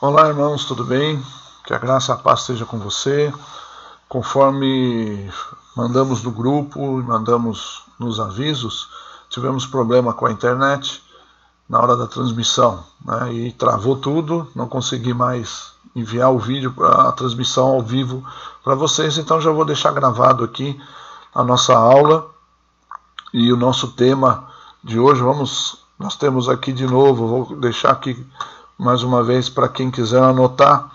Olá, irmãos, tudo bem? Que a graça e a paz esteja com você. Conforme mandamos no grupo e mandamos nos avisos, tivemos problema com a internet na hora da transmissão, né? E travou tudo, não consegui mais enviar o vídeo, a transmissão ao vivo para vocês, então já vou deixar gravado aqui a nossa aula e o nosso tema de hoje. Nós temos aqui de novo, vou deixar aqui mais uma vez para quem quiser anotar,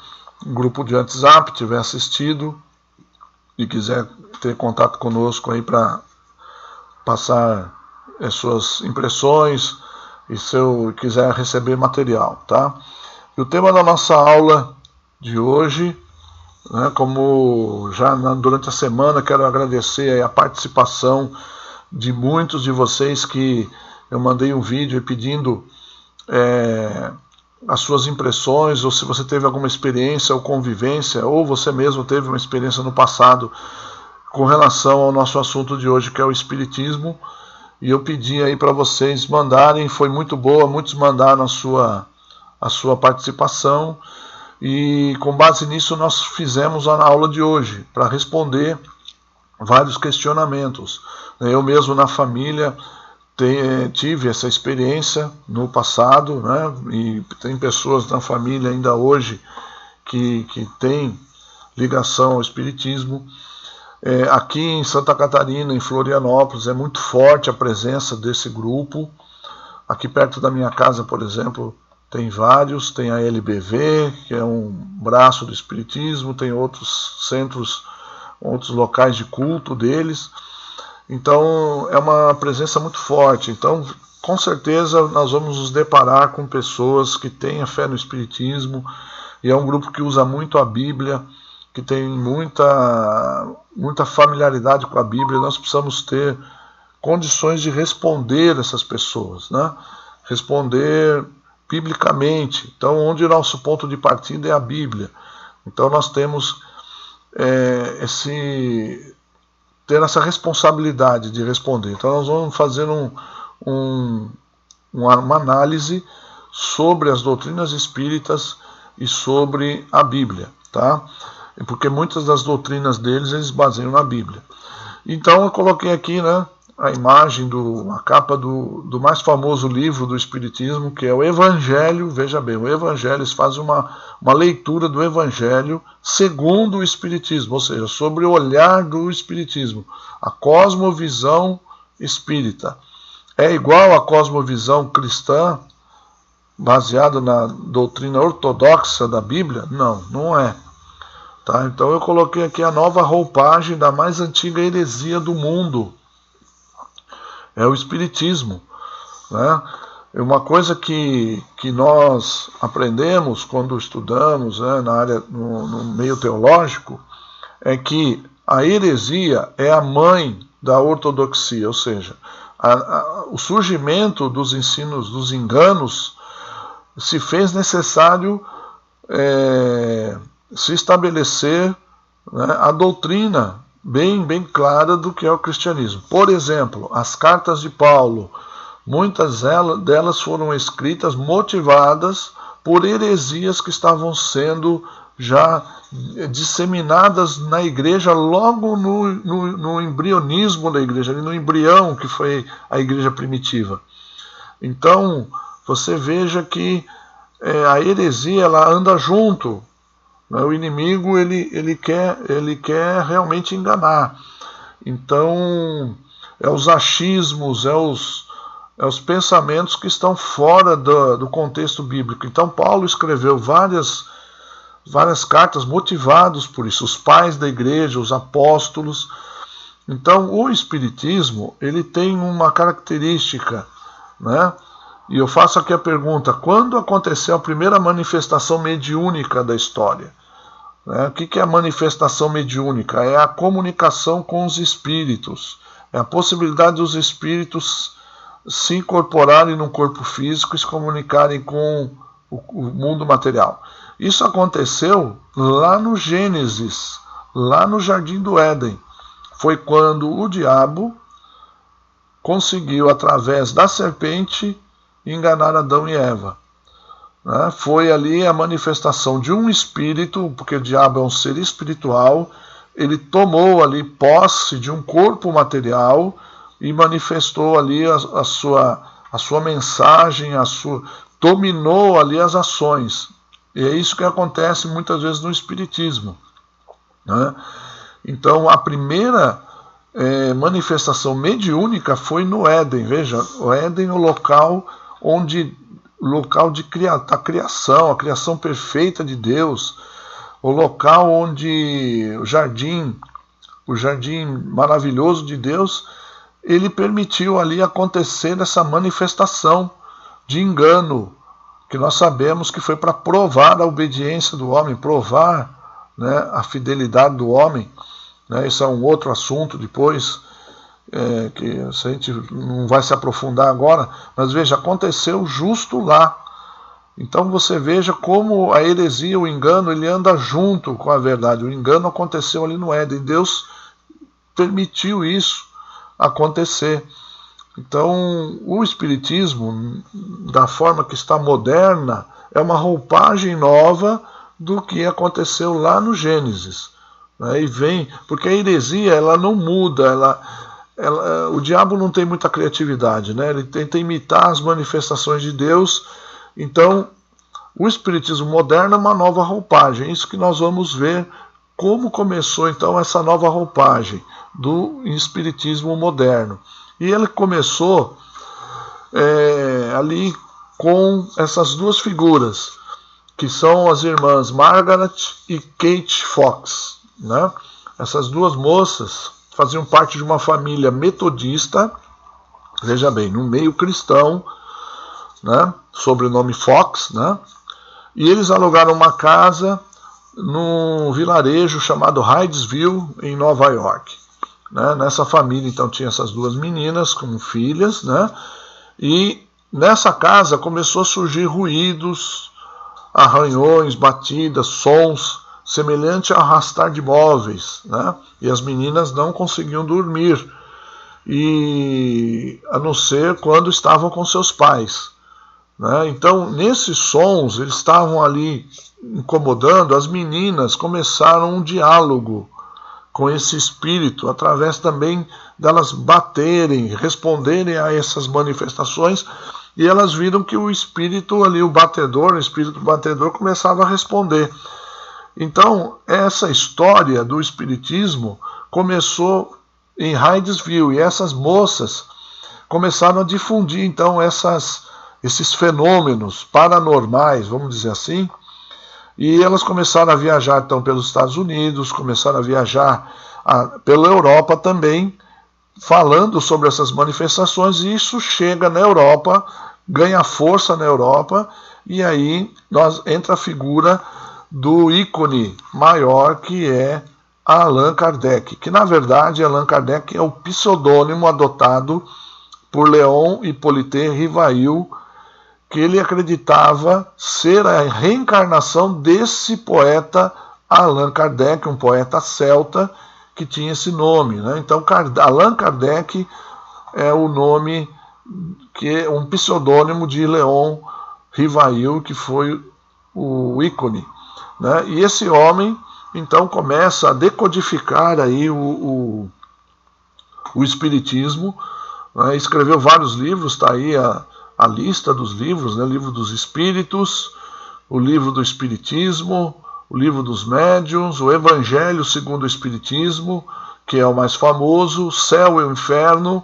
um grupo de WhatsApp, tiver assistido e quiser ter contato conosco aí para passar as suas impressões e se eu quiser receber material, tá? E o tema da nossa aula de hoje, né, como já durante a semana, quero agradecer a participação de muitos de vocês que eu mandei um vídeo pedindo as suas impressões, ou se você teve alguma experiência ou convivência, ou você mesmo teve uma experiência no passado com relação ao nosso assunto de hoje, que é o Espiritismo, e eu pedi aí para vocês mandarem, foi muito boa, muitos mandaram a sua participação, e com base nisso nós fizemos a aula de hoje, para responder vários questionamentos. Eu mesmo na família tive essa experiência no passado, né? E tem pessoas na família ainda hoje que têm ligação ao Espiritismo. Aqui em Santa Catarina, em Florianópolis, é muito forte a presença desse grupo. Aqui perto da minha casa, por exemplo, tem vários, tem a LBV, que é um braço do Espiritismo, tem outros centros, outros locais de culto deles. Então é uma presença muito forte. Então, com certeza, nós vamos nos deparar com pessoas que têm a fé no Espiritismo, e é um grupo que usa muito a Bíblia, que tem muita familiaridade com a Bíblia. Nós precisamos ter condições de responder essas pessoas, né? Responder biblicamente. Então, onde o nosso ponto de partida é a Bíblia. Então, nós temos ter essa responsabilidade de responder. Então nós vamos fazer uma análise sobre as doutrinas espíritas e sobre a Bíblia, tá? Porque muitas das doutrinas deles eles baseiam na Bíblia. Então eu coloquei aqui, né, a imagem a capa do mais famoso livro do Espiritismo, que é o Evangelho. Veja bem, o Evangelho, eles fazem uma leitura do Evangelho segundo o Espiritismo, ou seja, sobre o olhar do Espiritismo, a cosmovisão espírita. É igual à cosmovisão cristã, baseada na doutrina ortodoxa da Bíblia? Não, não é. Tá? Então eu coloquei aqui a nova roupagem da mais antiga heresia do mundo, é o Espiritismo, né? É uma coisa que nós aprendemos quando estudamos, né, na área, no meio teológico, é que a heresia é a mãe da ortodoxia, ou seja, o surgimento dos ensinos, dos enganos, se fez necessário se estabelecer, né, a doutrina bem clara do que é o cristianismo. Por exemplo, as cartas de Paulo, muitas delas foram escritas motivadas por heresias que estavam sendo já disseminadas na igreja logo no embrionismo da igreja, no embrião que foi a igreja primitiva. Então, você veja que a heresia ela anda junto. O inimigo ele quer realmente enganar. Então, os achismos, os pensamentos que estão fora do contexto bíblico. Então, Paulo escreveu várias cartas motivados por isso, os pais da igreja, os apóstolos. Então, o Espiritismo ele tem uma característica, né? E eu faço aqui a pergunta: quando aconteceu a primeira manifestação mediúnica da história? O que é a manifestação mediúnica? É a comunicação com os espíritos. É a possibilidade dos espíritos se incorporarem num corpo físico e se comunicarem com o mundo material. Isso aconteceu lá no Gênesis, lá no Jardim do Éden. Foi quando o diabo conseguiu, através da serpente, enganar Adão e Eva. né? Foi ali a manifestação de um espírito, porque o diabo é um ser espiritual, ele tomou ali posse de um corpo material e manifestou ali a sua mensagem, dominou ali as ações. E é isso que acontece muitas vezes no espiritismo, né? Então a primeira manifestação mediúnica foi no Éden. Veja, o Éden é o local da criação, a criação perfeita de Deus, o local onde o jardim maravilhoso de Deus, ele permitiu ali acontecer essa manifestação de engano, que nós sabemos que foi para provar a obediência do homem, provar, né, a fidelidade do homem, né? Isso é um outro assunto depois, que a gente não vai se aprofundar agora, mas veja, aconteceu justo lá. Então você veja como a heresia, o engano, ele anda junto com a verdade. O engano aconteceu ali no Éden, Deus permitiu isso acontecer. Então o espiritismo, da forma que está moderna, é uma roupagem nova do que aconteceu lá no Gênesis, né? E vem, porque a heresia, ela não muda, o diabo não tem muita criatividade, né? Ele tenta imitar as manifestações de Deus. Então o espiritismo moderno é uma nova roupagem. Isso que nós vamos ver como começou então essa nova roupagem do espiritismo moderno. E ele começou ali com essas duas figuras, que são as irmãs Margaret e Kate Fox, né? Essas duas moças faziam parte de uma família metodista, veja bem, no meio cristão, né? Sobrenome Fox, né? E eles alugaram uma casa num vilarejo chamado Hydesville, em Nova York, né? Nessa família, então, tinha essas duas meninas como filhas, né? E nessa casa começou a surgir ruídos, arranhões, batidas, sons, semelhante a arrastar de móveis, né? E as meninas não conseguiam dormir, a não ser quando estavam com seus pais, né? Então, nesses sons, eles estavam ali incomodando. As meninas começaram um diálogo com esse espírito, através também delas baterem, responderem a essas manifestações, e elas viram que o espírito ali, o espírito batedor, começava a responder. Então, essa história do espiritismo começou em Hydesville, e essas moças começaram a difundir então esses fenômenos paranormais, vamos dizer assim, e elas começaram a viajar então pelos Estados Unidos, começaram a viajar pela Europa também, falando sobre essas manifestações, e isso chega na Europa, ganha força na Europa, e aí entra a figura do ícone maior, que é Allan Kardec, que na verdade Allan Kardec é o pseudônimo adotado por Léon Hippolyte Rivail, que ele acreditava ser a reencarnação desse poeta Allan Kardec, um poeta celta que tinha esse nome, né? Então Allan Kardec é o nome, que é um pseudônimo de Léon Rivail, que foi o ícone, né? E esse homem então começa a decodificar aí o espiritismo, né? Escreveu vários livros, está aí a lista dos livros, né? O livro dos espíritos, o livro do espiritismo, o livro dos médiuns, o Evangelho segundo o Espiritismo, que é o mais famoso, o Céu e o Inferno,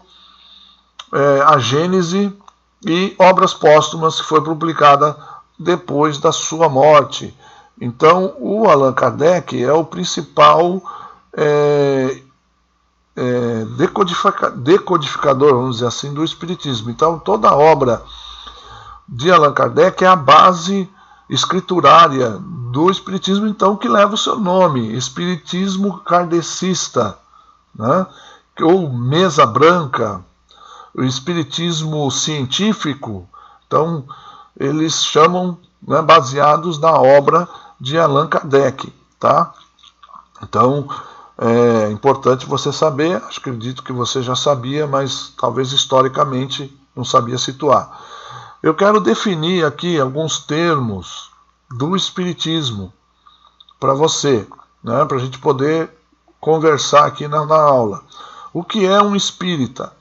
a Gênese, e Obras Póstumas, que foi publicada depois da sua morte. Então, o Allan Kardec é o principal decodificador, vamos dizer assim, do Espiritismo. Então, toda a obra de Allan Kardec é a base escriturária do Espiritismo, então, que leva o seu nome, Espiritismo Kardecista, né? Ou Mesa Branca, o Espiritismo Científico. Então, eles chamam, né, baseados na obra de Allan Kardec, tá? Então, é importante você saber, acredito que você já sabia, mas talvez historicamente não sabia situar. Eu quero definir aqui alguns termos do Espiritismo para você, né, para a gente poder conversar aqui na aula. O que é um espírita?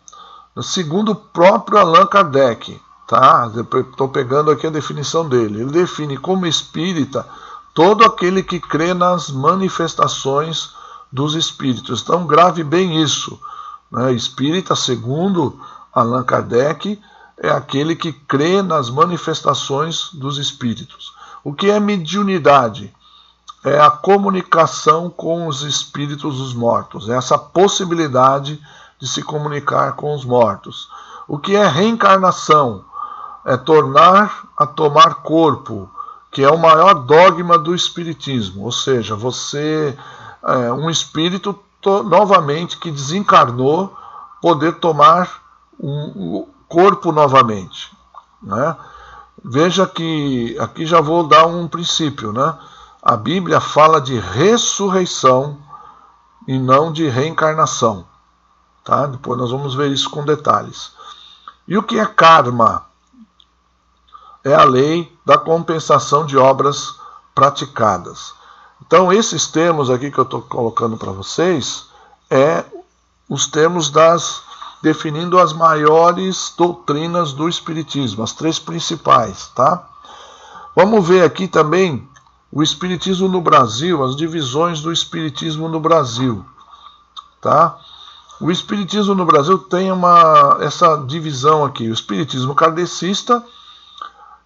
Segundo o próprio Allan Kardec, tá? Estou pegando aqui a definição dele. Ele define como espírita todo aquele que crê nas manifestações dos espíritos. Então grave bem isso, né? Espírita, segundo Allan Kardec, é aquele que crê nas manifestações dos espíritos. O que é mediunidade? É a comunicação com os espíritos dos mortos, é essa possibilidade de se comunicar com os mortos. O que é reencarnação? É tornar a tomar corpo, que é o maior dogma do espiritismo, ou seja, você é um espírito novamente que desencarnou, poder tomar um corpo novamente, né? Veja que aqui já vou dar um princípio, né? A Bíblia fala de ressurreição e não de reencarnação, tá? Depois nós vamos ver isso com detalhes. E o que é karma? É a lei da compensação de obras praticadas. Então esses termos aqui que eu estou colocando para vocês é os termos definindo as maiores doutrinas do Espiritismo, as 3 principais, tá? Vamos ver aqui também o Espiritismo no Brasil, as divisões do Espiritismo no Brasil, tá? O Espiritismo no Brasil tem essa divisão aqui, o Espiritismo kardecista,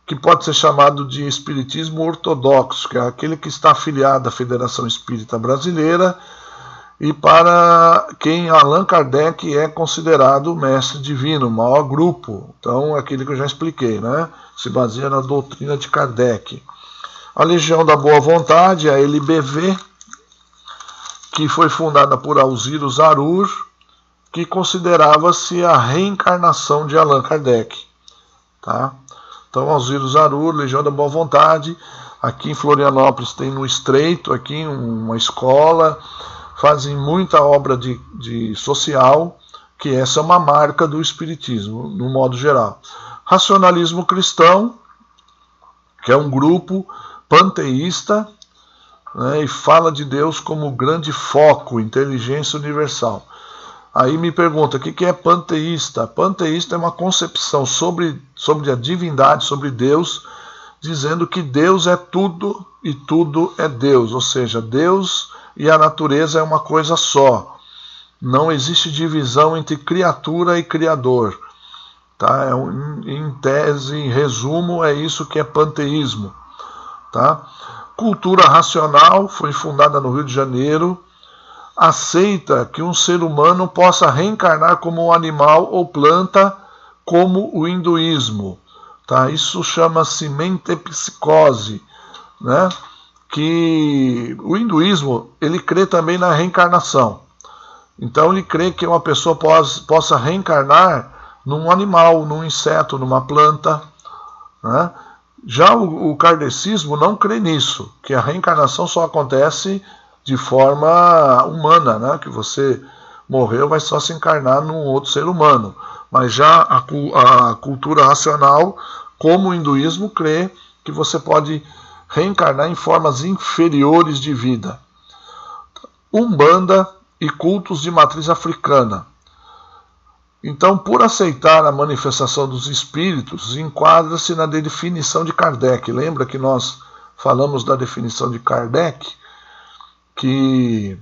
que pode ser chamado de Espiritismo ortodoxo, que é aquele que está afiliado à Federação Espírita Brasileira, e para quem Allan Kardec é considerado o mestre divino, o maior grupo. Então, aquele que eu já expliquei, né? Se baseia na doutrina de Kardec. A Legião da Boa Vontade, a LBV, que foi fundada por Alziro Zarur, que considerava-se a reencarnação de Allan Kardec, tá? Então, Alziro Zarur, Legião da Boa Vontade. Aqui em Florianópolis tem no Estreito, aqui uma escola, fazem muita obra de social, que essa é uma marca do Espiritismo, no modo geral. Racionalismo cristão, que é um grupo panteísta, né, e fala de Deus como grande foco, inteligência universal. Aí me pergunta, o que é panteísta? Panteísta é uma concepção sobre a divindade, sobre Deus, dizendo que Deus é tudo e tudo é Deus, ou seja, Deus e a natureza é uma coisa só. Não existe divisão entre criatura e criador. Tá? Em tese, em resumo, é isso que é panteísmo. Tá? Cultura racional, foi fundada no Rio de Janeiro, aceita que um ser humano possa reencarnar como um animal ou planta, como o hinduísmo. Tá? Isso chama-se mentepsicose, né? Que o hinduísmo, ele crê também na reencarnação. Então ele crê que uma pessoa possa reencarnar num animal, num inseto, numa planta, né? Já o kardecismo não crê nisso, que a reencarnação só acontece de forma humana, né? Que você morreu, vai só se encarnar num outro ser humano. Mas já a cultura racional, como o hinduísmo, crê que você pode reencarnar em formas inferiores de vida. Umbanda e cultos de matriz africana. Então, por aceitar a manifestação dos espíritos, enquadra-se na definição de Kardec. Lembra que nós falamos da definição de Kardec? Que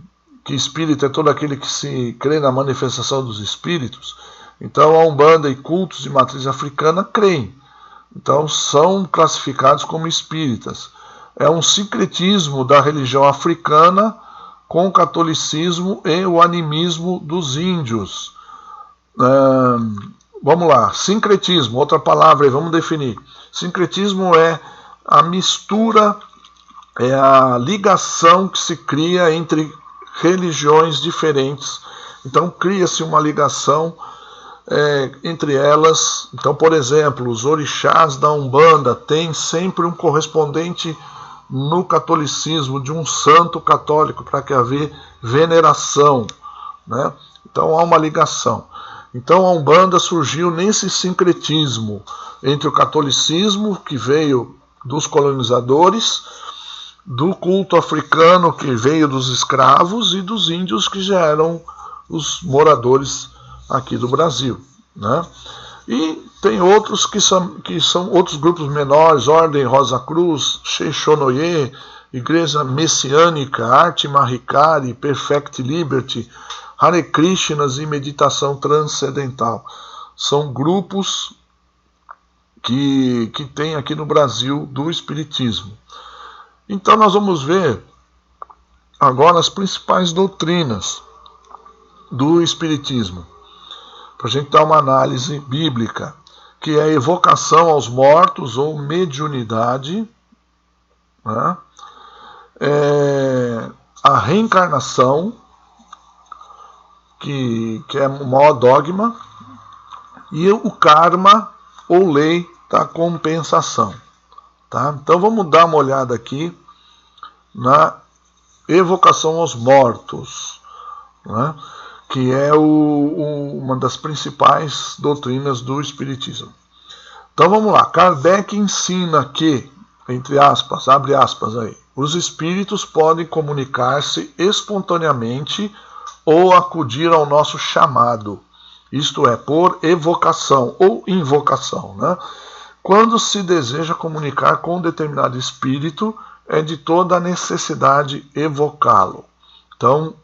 espírito é todo aquele que se crê na manifestação dos espíritos. Então, a Umbanda e cultos de matriz africana creem. Então, são classificados como espíritas. É um sincretismo da religião africana com o catolicismo e o animismo dos índios. Vamos lá, sincretismo, outra palavra aí, vamos definir. Sincretismo é a mistura, é a ligação que se cria entre religiões diferentes. Então cria-se uma ligação entre elas. Então, por exemplo, os orixás da Umbanda têm sempre um correspondente no catolicismo de um santo católico, para que haver veneração, né? Então há uma ligação. Então a Umbanda surgiu nesse sincretismo entre o catolicismo, que veio dos colonizadores, do culto africano, que veio dos escravos, e dos índios, que já eram os moradores aqui do Brasil, né? E tem outros que são outros grupos menores, Ordem Rosa Cruz, Sheixonoye, Igreja Messiânica, Arte Mahikari, Perfect Liberty, Hare Krishnas e Meditação Transcendental. São grupos que tem aqui no Brasil do Espiritismo. Então nós vamos ver agora as principais doutrinas do Espiritismo, para a gente dar uma análise bíblica, que é a evocação aos mortos ou mediunidade, né? A reencarnação, que é o maior dogma, e o karma ou lei da compensação. Tá? Então vamos dar uma olhada aqui na evocação aos mortos, né? Que é uma das principais doutrinas do Espiritismo. Então vamos lá, Kardec ensina que, entre aspas, abre aspas aí, os espíritos podem comunicar-se espontaneamente ou acudir ao nosso chamado, isto é, por evocação ou invocação, né? Quando se deseja comunicar com um determinado espírito, é de toda a necessidade evocá-lo. Então,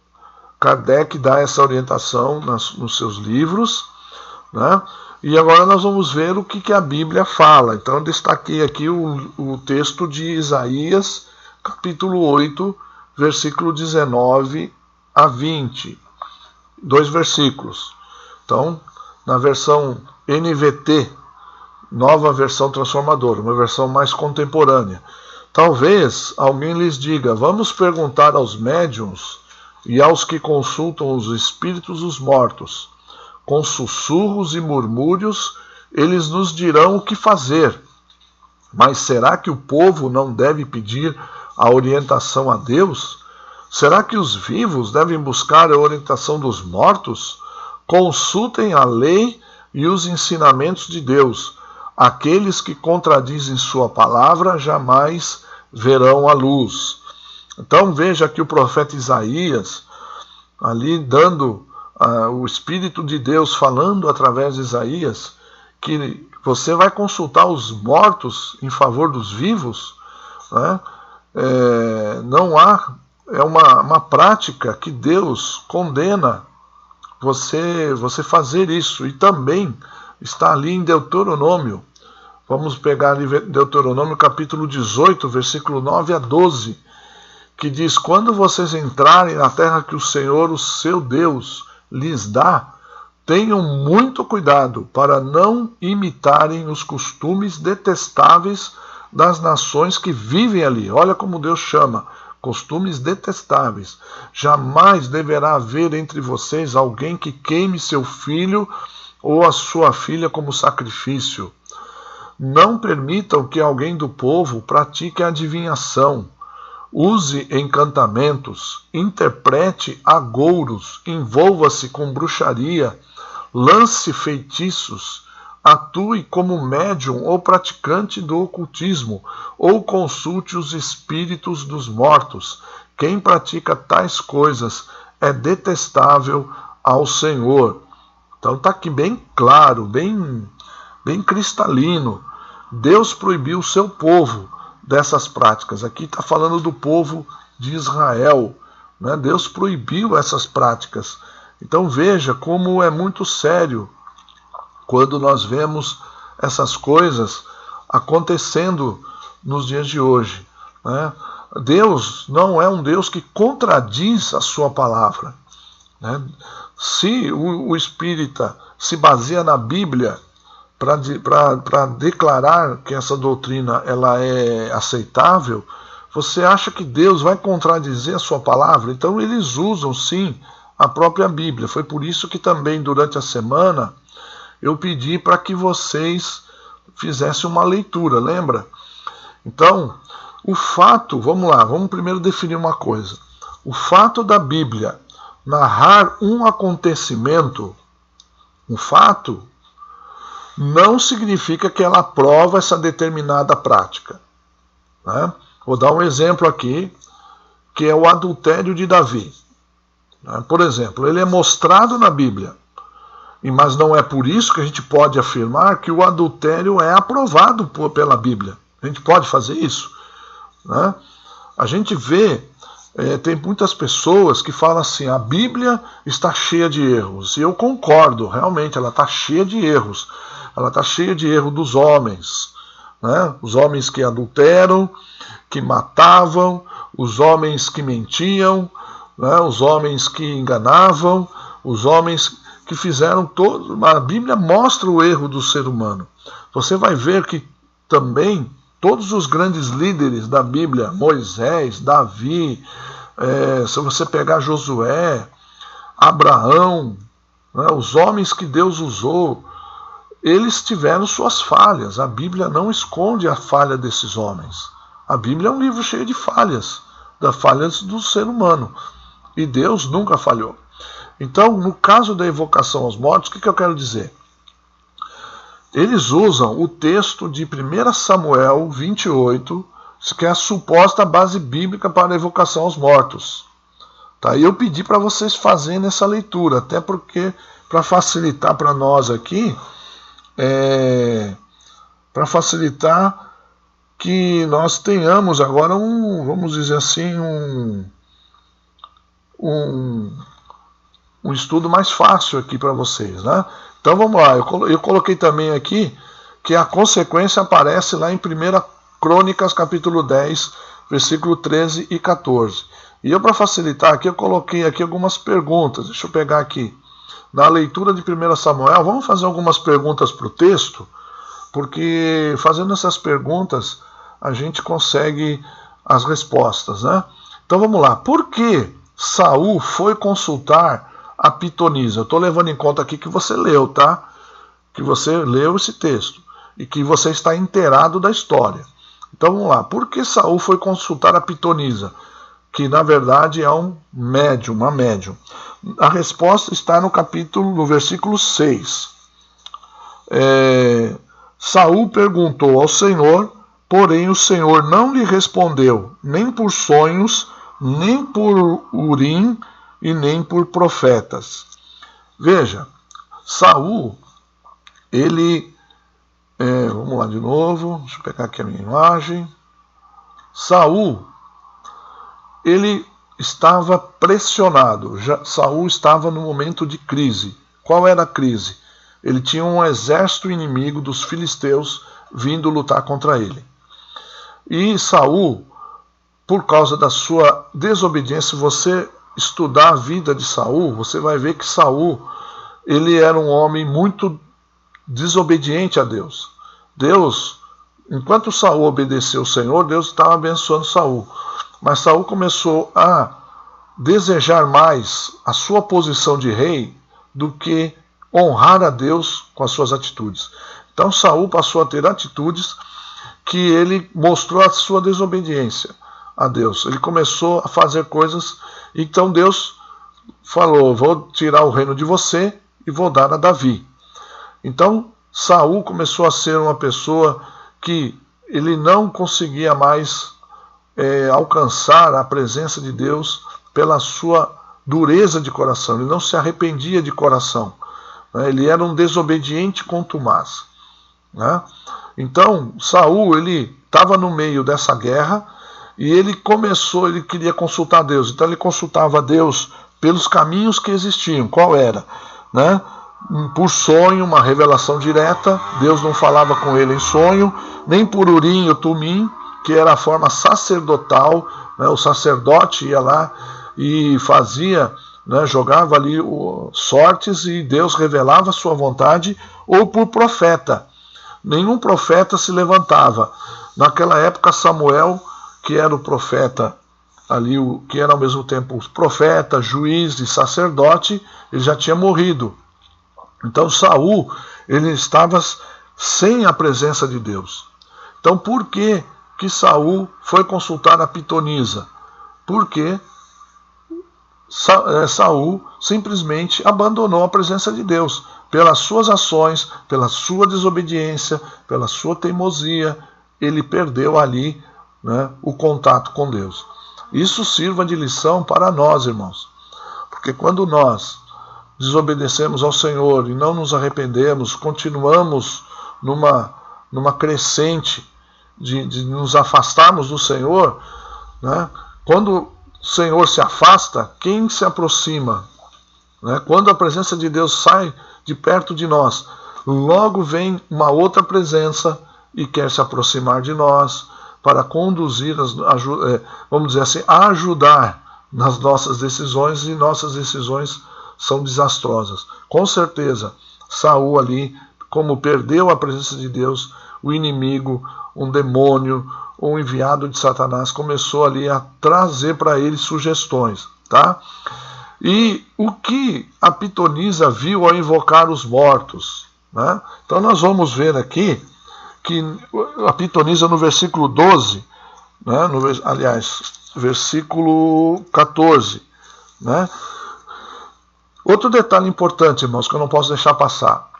Kardec dá essa orientação nos seus livros, né? E agora nós vamos ver o que a Bíblia fala. Então eu destaquei aqui o texto de Isaías, capítulo 8, versículo 19 a 20. 2 versículos. Então, na versão NVT, nova versão transformadora, uma versão mais contemporânea. Talvez alguém lhes diga, vamos perguntar aos médiuns e aos que consultam os espíritos dos mortos. Com sussurros e murmúrios, eles nos dirão o que fazer. Mas será que o povo não deve pedir a orientação a Deus? Será que os vivos devem buscar a orientação dos mortos? Consultem a lei e os ensinamentos de Deus. Aqueles que contradizem sua palavra jamais verão a luz. Então veja que o profeta Isaías, ali dando o Espírito de Deus falando através de Isaías, que você vai consultar os mortos em favor dos vivos, né? Não há, é uma prática que Deus condena você fazer isso, e também está ali em Deuteronômio. Vamos pegar ali Deuteronômio capítulo 18, versículo 9 a 12, que diz, quando vocês entrarem na terra que o Senhor, o seu Deus, lhes dá, tenham muito cuidado para não imitarem os costumes detestáveis das nações que vivem ali. Olha como Deus chama, costumes detestáveis. Jamais deverá haver entre vocês alguém que queime seu filho ou a sua filha como sacrifício. Não permitam que alguém do povo pratique adivinhação, use encantamentos, interprete agouros, envolva-se com bruxaria, lance feitiços, atue como médium ou praticante do ocultismo, ou consulte os espíritos dos mortos. Quem pratica tais coisas é detestável ao Senhor. Então está aqui bem claro, bem cristalino. Deus proibiu o seu povo dessas práticas. Aqui está falando do povo de Israel, né? Deus proibiu essas práticas. Então veja como é muito sério quando nós vemos essas coisas acontecendo nos dias de hoje, né? Deus não é um Deus que contradiz a sua palavra, né? Se o espírita se baseia na Bíblia para declarar que essa doutrina ela é aceitável, você acha que Deus vai contradizer a sua palavra? Então eles usam sim a própria Bíblia. Foi por isso que também durante a semana eu pedi para que vocês fizessem uma leitura, lembra? Então, o fato, vamos lá, vamos primeiro definir uma coisa. O fato da Bíblia narrar um acontecimento um fato, não significa que ela aprova essa determinada prática. Né? Vou dar um exemplo aqui, que é o adultério de Davi. Né? Por exemplo, ele é mostrado na Bíblia, mas não é por isso que a gente pode afirmar que o adultério é aprovado pela Bíblia. A gente pode fazer isso. Né? A gente vê, tem muitas pessoas que falam assim, a Bíblia está cheia de erros. E eu concordo, realmente, ela está cheia de erros. Ela está cheia de erro dos homens. Né? Os homens que adulteram, que matavam, os homens que mentiam, né? Os homens que enganavam, os homens que fizeram todo. A Bíblia mostra o erro do ser humano. Você vai ver que também todos os grandes líderes da Bíblia, Moisés, Davi, se você pegar Josué, Abraão, né, os homens que Deus usou, eles tiveram suas falhas. A Bíblia não esconde a falha desses homens. A Bíblia é um livro cheio de falhas, das falhas do ser humano. E Deus nunca falhou. Então, no caso da evocação aos mortos, o que eu quero dizer? Eles usam o texto de 1 Samuel 28, que é a suposta base bíblica para a evocação aos mortos. Tá? E eu pedi para vocês fazerem essa leitura, até porque, para facilitar para nós aqui, para facilitar que nós tenhamos agora vamos dizer assim, um estudo mais fácil aqui para vocês, né? Então vamos lá, eu coloquei também aqui que a consequência aparece lá em 1 Crônicas capítulo 10, versículo 13 e 14. E eu, para facilitar aqui, eu coloquei aqui algumas perguntas. Deixa eu pegar aqui. Na leitura de 1 Samuel, vamos fazer algumas perguntas para o texto, porque fazendo essas perguntas a gente consegue as respostas, né? Então vamos lá. Por que Saul foi consultar a pitonisa? Eu estou levando em conta aqui que você leu, tá? Que você leu esse texto e que você está inteirado da história. Então vamos lá. Por que Saul foi consultar a pitonisa? Que na verdade é um médium, uma médium. A resposta está no versículo 6. Saul perguntou ao Senhor, porém o Senhor não lhe respondeu, nem por sonhos, nem por Urim e nem por profetas. Veja, Saul, ele... vamos lá de novo, deixa eu pegar aqui a minha imagem. Saul, ele estava pressionado. Saul estava no momento de crise. Qual era a crise? Ele tinha um exército inimigo dos filisteus vindo lutar contra ele. E Saul, por causa da sua desobediência, se você estudar a vida de Saul, você vai ver que Saul, ele era um homem muito desobediente a Deus. Deus, enquanto Saul obedeceu ao Senhor, Deus estava abençoando Saul. Mas Saul começou a desejar mais a sua posição de rei do que honrar a Deus com as suas atitudes. Então Saul passou a ter atitudes que ele mostrou a sua desobediência a Deus. Ele começou a fazer coisas, então Deus falou, vou tirar o reino de você e vou dar a Davi. Então Saul começou a ser uma pessoa que ele não conseguia mais alcançar a presença de Deus pela sua dureza de coração. Ele não se arrependia de coração. Né? Ele era um desobediente contumaz. Né? Então Saul, ele estava no meio dessa guerra e ele queria consultar Deus. Então ele consultava Deus pelos caminhos que existiam. Qual era? Né? Por sonho, uma revelação direta. Deus não falava com ele em sonho, nem por Urim e Tumim, que era a forma sacerdotal, né? O sacerdote ia lá e fazia, né? Jogava ali sortes e Deus revelava a sua vontade, ou por profeta. Nenhum profeta se levantava. Naquela época Samuel, que era o profeta ali, que era ao mesmo tempo profeta, juiz e sacerdote, ele já tinha morrido. Então Saul, ele estava sem a presença de Deus. Então por que Saul foi consultar a pitonisa? Porque Saul simplesmente abandonou a presença de Deus. pelas suas ações, pela sua desobediência, pela sua teimosia, ele perdeu ali, né, o contato com Deus. Isso sirva de lição para nós, irmãos. Porque quando nós desobedecemos ao Senhor e não nos arrependemos, continuamos numa crescente de nos afastarmos do Senhor, né? Quando o Senhor se afasta, quem se aproxima? Né? Quando a presença de Deus sai de perto de nós, logo vem uma outra presença e quer se aproximar de nós para conduzir, vamos dizer assim, ajudar nas nossas decisões, e nossas decisões são desastrosas. Com certeza, Saul ali, como perdeu a presença de Deus, o inimigo, um demônio, um enviado de Satanás, começou ali a trazer para ele sugestões, tá? E o que a pitonisa viu ao invocar os mortos, né? Então nós vamos ver aqui que a pitonisa no versículo 12, né? Versículo 14, né? Outro detalhe importante, irmãos, que eu não posso deixar passar.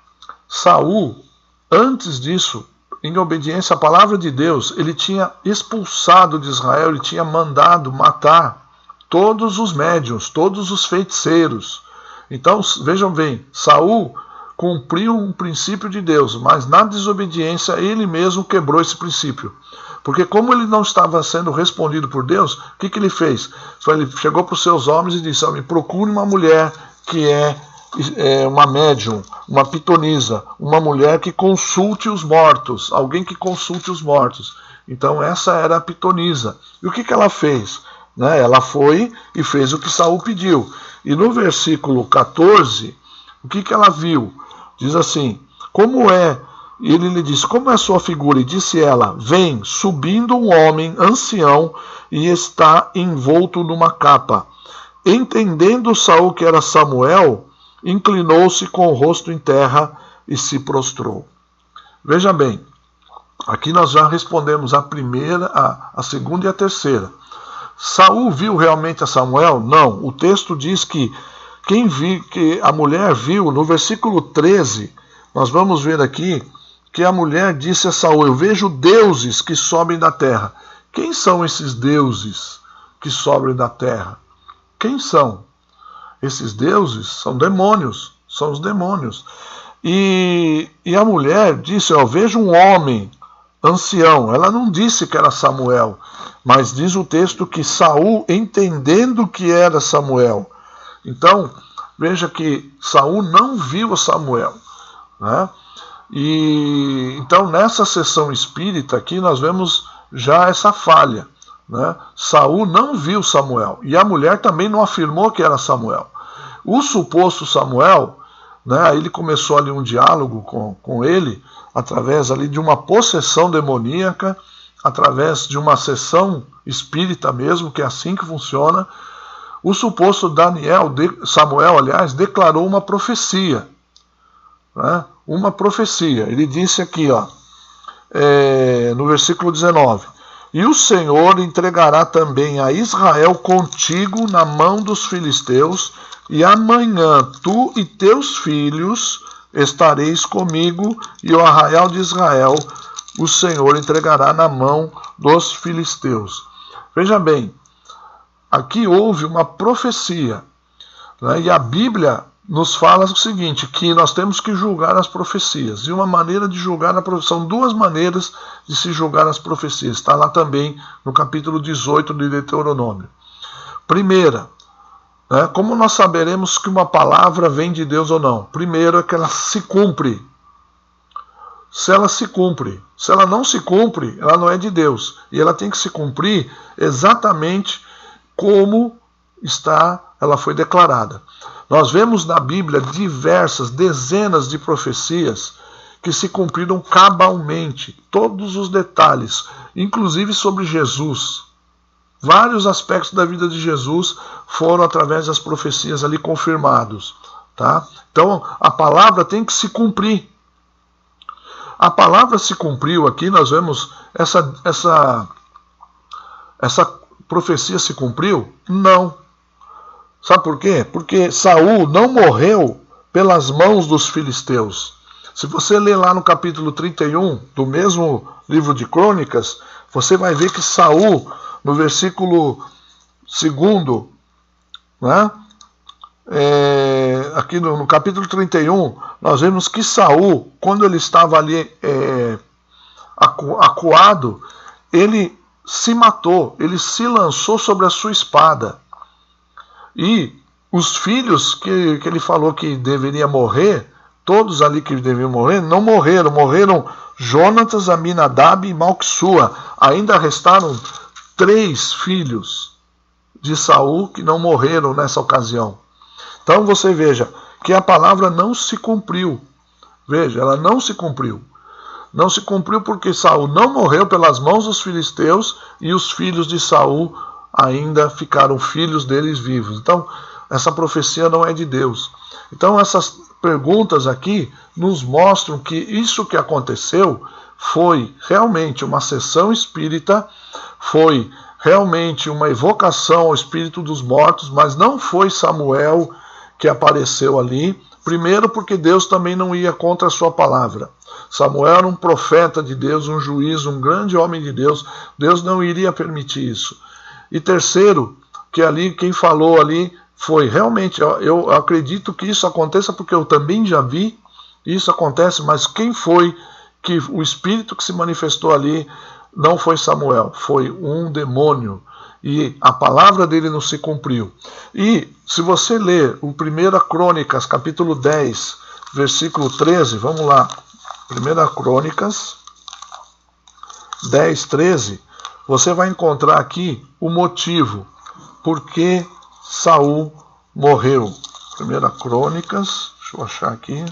Saul, antes disso, em obediência à palavra de Deus, ele tinha expulsado de Israel, ele tinha mandado matar todos os médiuns, todos os feiticeiros. Então, vejam bem, Saul cumpriu um princípio de Deus, mas na desobediência ele mesmo quebrou esse princípio. Porque como ele não estava sendo respondido por Deus, o que ele fez? Ele chegou para os seus homens e disse: me procure uma mulher que é uma médium, uma pitonisa, uma mulher que consulte os mortos, alguém que consulte os mortos. Então essa era a pitonisa. E o que ela fez? Né? Ela foi e fez o que Saul pediu. E no versículo 14, o que ela viu? Diz assim: como é? Ele lhe disse: como é a sua figura? E disse ela: vem subindo um homem ancião e está envolto numa capa. Entendendo Saul que era Samuel, inclinou-se com o rosto em terra e se prostrou. Veja bem, aqui nós já respondemos a primeira, a segunda e a terceira. Saul viu realmente a Samuel? Não. O texto diz que que a mulher viu, no versículo 13, nós vamos ver aqui que a mulher disse a Saul: eu vejo deuses que sobem da terra. Quem são esses deuses que sobem da terra? Quem são? Esses deuses são demônios, são os demônios. E a mulher disse: eu vejo um homem ancião. Ela não disse que era Samuel, mas diz o texto que Saul, entendendo que era Samuel. Então, veja que Saul não viu Samuel, né? E então nessa sessão espírita aqui nós vemos já essa falha, né? Saul não viu Samuel e a mulher também não afirmou que era Samuel. O suposto Samuel, né, aí ele começou ali um diálogo com ele através ali de uma possessão demoníaca, através de uma sessão espírita mesmo, que é assim que funciona. O suposto Samuel, aliás, declarou uma profecia, né? Uma profecia. Ele disse aqui, no versículo 19: e o Senhor entregará também a Israel contigo na mão dos filisteus, e amanhã tu e teus filhos estareis comigo, e o arraial de Israel o Senhor entregará na mão dos filisteus. Veja bem, aqui houve uma profecia, né? E a Bíblia nos fala o seguinte, que nós temos que julgar as profecias. E uma maneira de julgar são duas maneiras de se julgar as profecias. Está lá também no capítulo 18 de Deuteronômio. Primeira, né, como nós saberemos que uma palavra vem de Deus ou não? Primeiro é que ela se cumpre. Se ela se cumpre. Se ela não se cumpre, ela não é de Deus. E ela tem que se cumprir exatamente como ela foi declarada. Nós vemos na Bíblia dezenas de profecias que se cumpriram cabalmente, todos os detalhes, inclusive sobre Jesus. Vários aspectos da vida de Jesus foram através das profecias ali confirmados, tá? Então a palavra tem que se cumprir. A palavra se cumpriu aqui, nós vemos essa profecia se cumpriu? Não. Sabe por quê? Porque Saul não morreu pelas mãos dos filisteus. Se você ler lá no capítulo 31 do mesmo livro de Crônicas, você vai ver que Saul, no versículo 2, né? Aqui no capítulo 31, nós vemos que Saul, quando ele estava ali acuado, ele se matou, ele se lançou sobre a sua espada. E os filhos que ele falou que deveria morrer, todos ali que deviam morrer, não morreram. Morreram Jonatas, Aminadab e Malquissua. Ainda restaram 3 filhos de Saul que não morreram nessa ocasião. Então você veja que a palavra não se cumpriu. Veja, ela não se cumpriu. Não se cumpriu porque Saul não morreu pelas mãos dos filisteus e os filhos de Saul ainda ficaram filhos deles vivos. Então, essa profecia não é de Deus. Então, essas perguntas aqui nos mostram que isso que aconteceu foi realmente uma sessão espírita, foi realmente uma evocação ao espírito dos mortos, mas não foi Samuel que apareceu ali. Primeiro, porque Deus também não ia contra a sua palavra. Samuel era um profeta de Deus, um juiz, um grande homem de Deus. Deus não iria permitir isso. E terceiro, que ali quem falou ali foi realmente, eu acredito que isso aconteça porque eu também já vi isso acontece, mas quem foi que o espírito que se manifestou ali não foi Samuel, foi um demônio. E a palavra dele não se cumpriu. E se você ler o 1 Crônicas, capítulo 10, versículo 13, vamos lá. 1 Crônicas 10, 13, você vai encontrar aqui o motivo por que Saul morreu. 1 Crônicas, deixa eu achar aqui.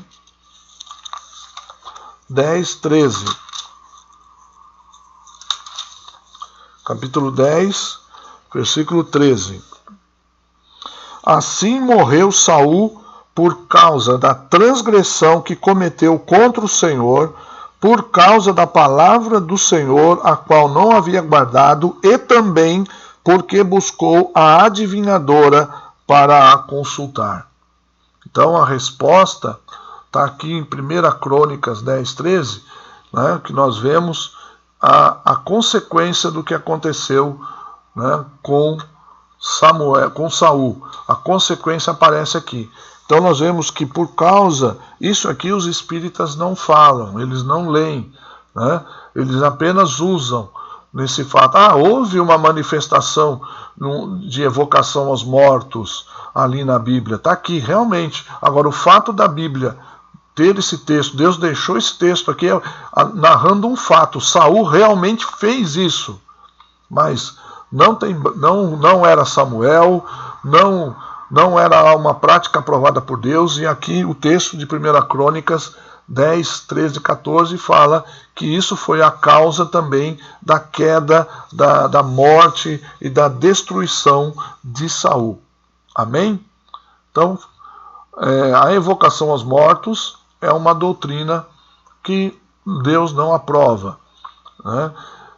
10, 13. Capítulo 10, versículo 13. Assim morreu Saul por causa da transgressão que cometeu contra o Senhor, por causa da palavra do Senhor, a qual não havia guardado, e também porque buscou a adivinhadora para a consultar. Então a resposta está aqui em 1 Crônicas 10, 13, né, que nós vemos a consequência do que aconteceu, né, com Saul. A consequência aparece aqui. Então nós vemos que por causa, isso aqui os espíritas não falam, eles não leem, né? Eles apenas usam nesse fato. Houve uma manifestação de evocação aos mortos ali na Bíblia. Está aqui, realmente. Agora, o fato da Bíblia ter esse texto, Deus deixou esse texto aqui narrando um fato. Saul realmente fez isso, mas não era Samuel, não era uma prática aprovada por Deus. E aqui o texto de 1 Crônicas 10, 13 e 14 fala que isso foi a causa também da queda, da morte e da destruição de Saul. Amém? Então, a evocação aos mortos é uma doutrina que Deus não aprova, né?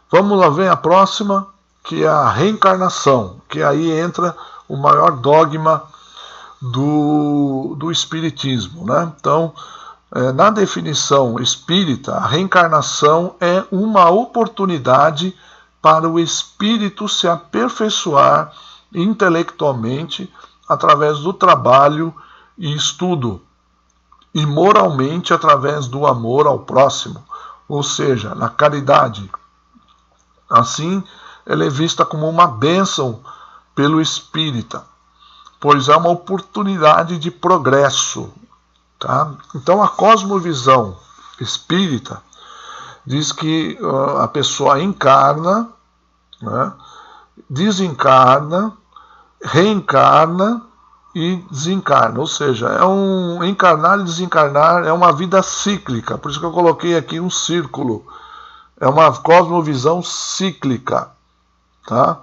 Vamos lá ver a próxima, que é a reencarnação, que aí entra o maior dogma do espiritismo, né? Então, na definição espírita, a reencarnação é uma oportunidade para o espírito se aperfeiçoar intelectualmente através do trabalho e estudo, e moralmente através do amor ao próximo, ou seja, na caridade. Assim, ela é vista como uma bênção pelo espírita, pois é uma oportunidade de progresso. Tá? Então a cosmovisão espírita diz que a pessoa encarna, né, desencarna, reencarna e desencarna. Ou seja, encarnar e desencarnar é uma vida cíclica. Por isso que eu coloquei aqui um círculo. É uma cosmovisão cíclica. Tá?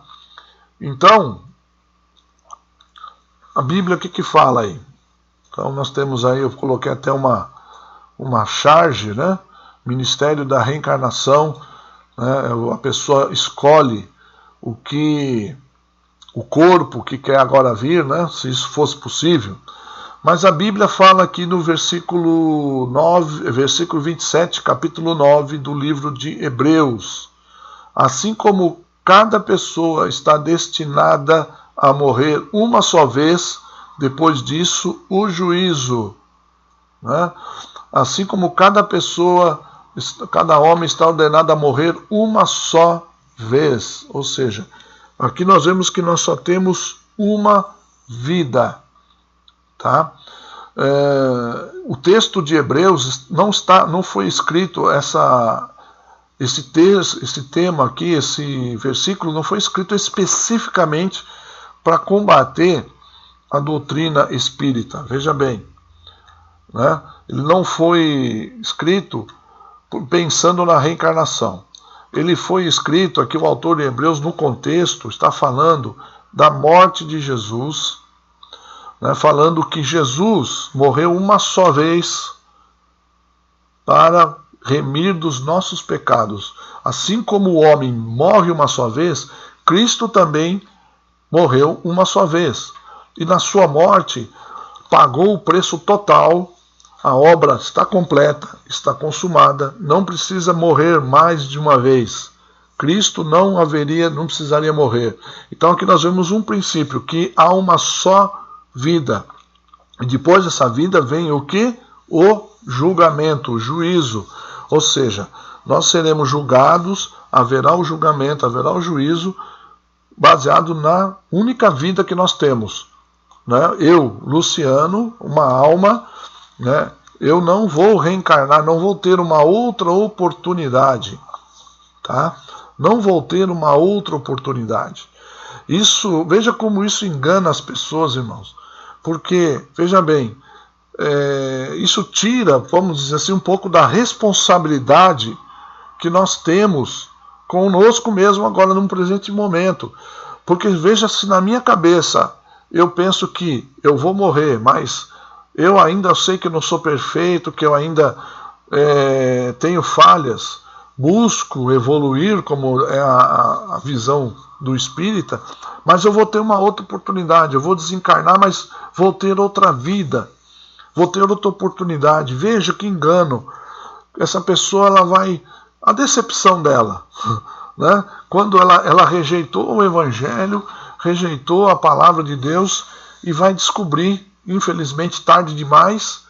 Então, a Bíblia o que fala aí? Então nós temos aí, eu coloquei até uma charge, né? Ministério da Reencarnação, né? A pessoa escolhe o corpo que quer agora vir, né? Se isso fosse possível. Mas a Bíblia fala aqui no versículo 9, versículo 27, capítulo 9 do livro de Hebreus. Assim como cada pessoa está destinada a morrer uma só vez, depois disso o juízo. Né? Assim como cada pessoa, cada homem está ordenado a morrer uma só vez. Ou seja, aqui nós vemos que nós só temos uma vida. Tá? O texto de Hebreus não foi escrito, esse tema aqui, esse versículo não foi escrito especificamente para combater a doutrina espírita. Veja bem, né? Ele não foi escrito pensando na reencarnação. Ele foi escrito, aqui o autor de Hebreus, no contexto, está falando da morte de Jesus, né, falando que Jesus morreu uma só vez para remir dos nossos pecados. Assim como o homem morre uma só vez, Cristo também morreu uma só vez. E na sua morte pagou o preço total, a obra está completa, está consumada, não precisa morrer mais de uma vez. Cristo não precisaria morrer. Então aqui nós vemos um princípio, que há uma só vida. E depois dessa vida vem o que? O julgamento, o juízo. Ou seja, nós seremos julgados, haverá o julgamento, haverá o juízo, baseado na única vida que nós temos. Né? Eu, Luciano, uma alma, né? Eu não vou reencarnar, não vou ter uma outra oportunidade. Tá? Não vou ter uma outra oportunidade. Veja como isso engana as pessoas, irmãos. Porque, veja bem, isso tira, vamos dizer assim, um pouco da responsabilidade que nós temos conosco mesmo agora, num presente momento. Porque, veja, se na minha cabeça eu penso que eu vou morrer, mas eu ainda sei que eu não sou perfeito, que eu ainda tenho falhas, busco evoluir, como é a visão do espírita, mas eu vou ter uma outra oportunidade, eu vou desencarnar, mas vou ter outra vida, vou ter outra oportunidade. Veja que engano. Essa pessoa, ela vai... A decepção dela, né? Quando ela rejeitou o Evangelho, rejeitou a palavra de Deus, e vai descobrir, infelizmente tarde demais,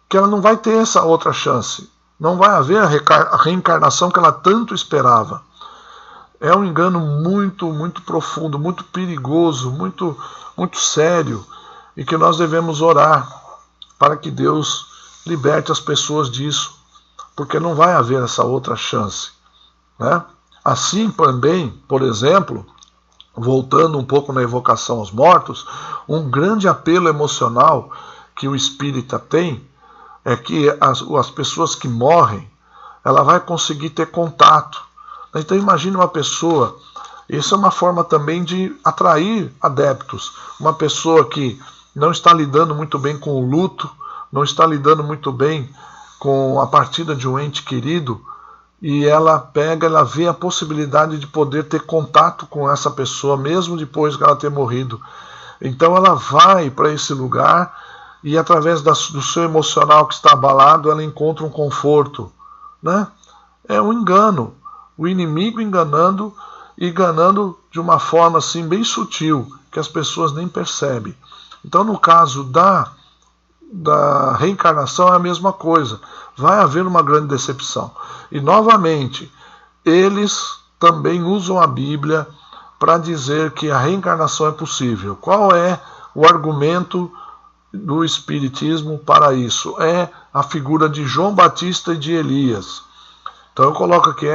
que ela não vai ter essa outra chance. Não vai haver a reencarnação que ela tanto esperava. É um engano muito, muito profundo, muito perigoso, muito, muito sério, e que nós devemos orar para que Deus liberte as pessoas disso, porque não vai haver essa outra chance. Né? Assim também, por exemplo, voltando um pouco na evocação aos mortos, um grande apelo emocional que o espírita tem é que as pessoas que morrem, ela vai conseguir ter contato. Então imagine uma pessoa, isso é uma forma também de atrair adeptos, uma pessoa que não está lidando muito bem com o luto, não está lidando muito bem com a partida de um ente querido, e ela vê a possibilidade de poder ter contato com essa pessoa, mesmo depois de ela ter morrido. Então ela vai para esse lugar, e através do seu emocional que está abalado, ela encontra um conforto. Né? É um engano. O inimigo enganando de uma forma assim bem sutil, que as pessoas nem percebem. Então, no caso da reencarnação, é a mesma coisa. Vai haver uma grande decepção. E, novamente, eles também usam a Bíblia para dizer que a reencarnação é possível. Qual é o argumento do Espiritismo para isso? É a figura de João Batista e de Elias. Então eu coloco que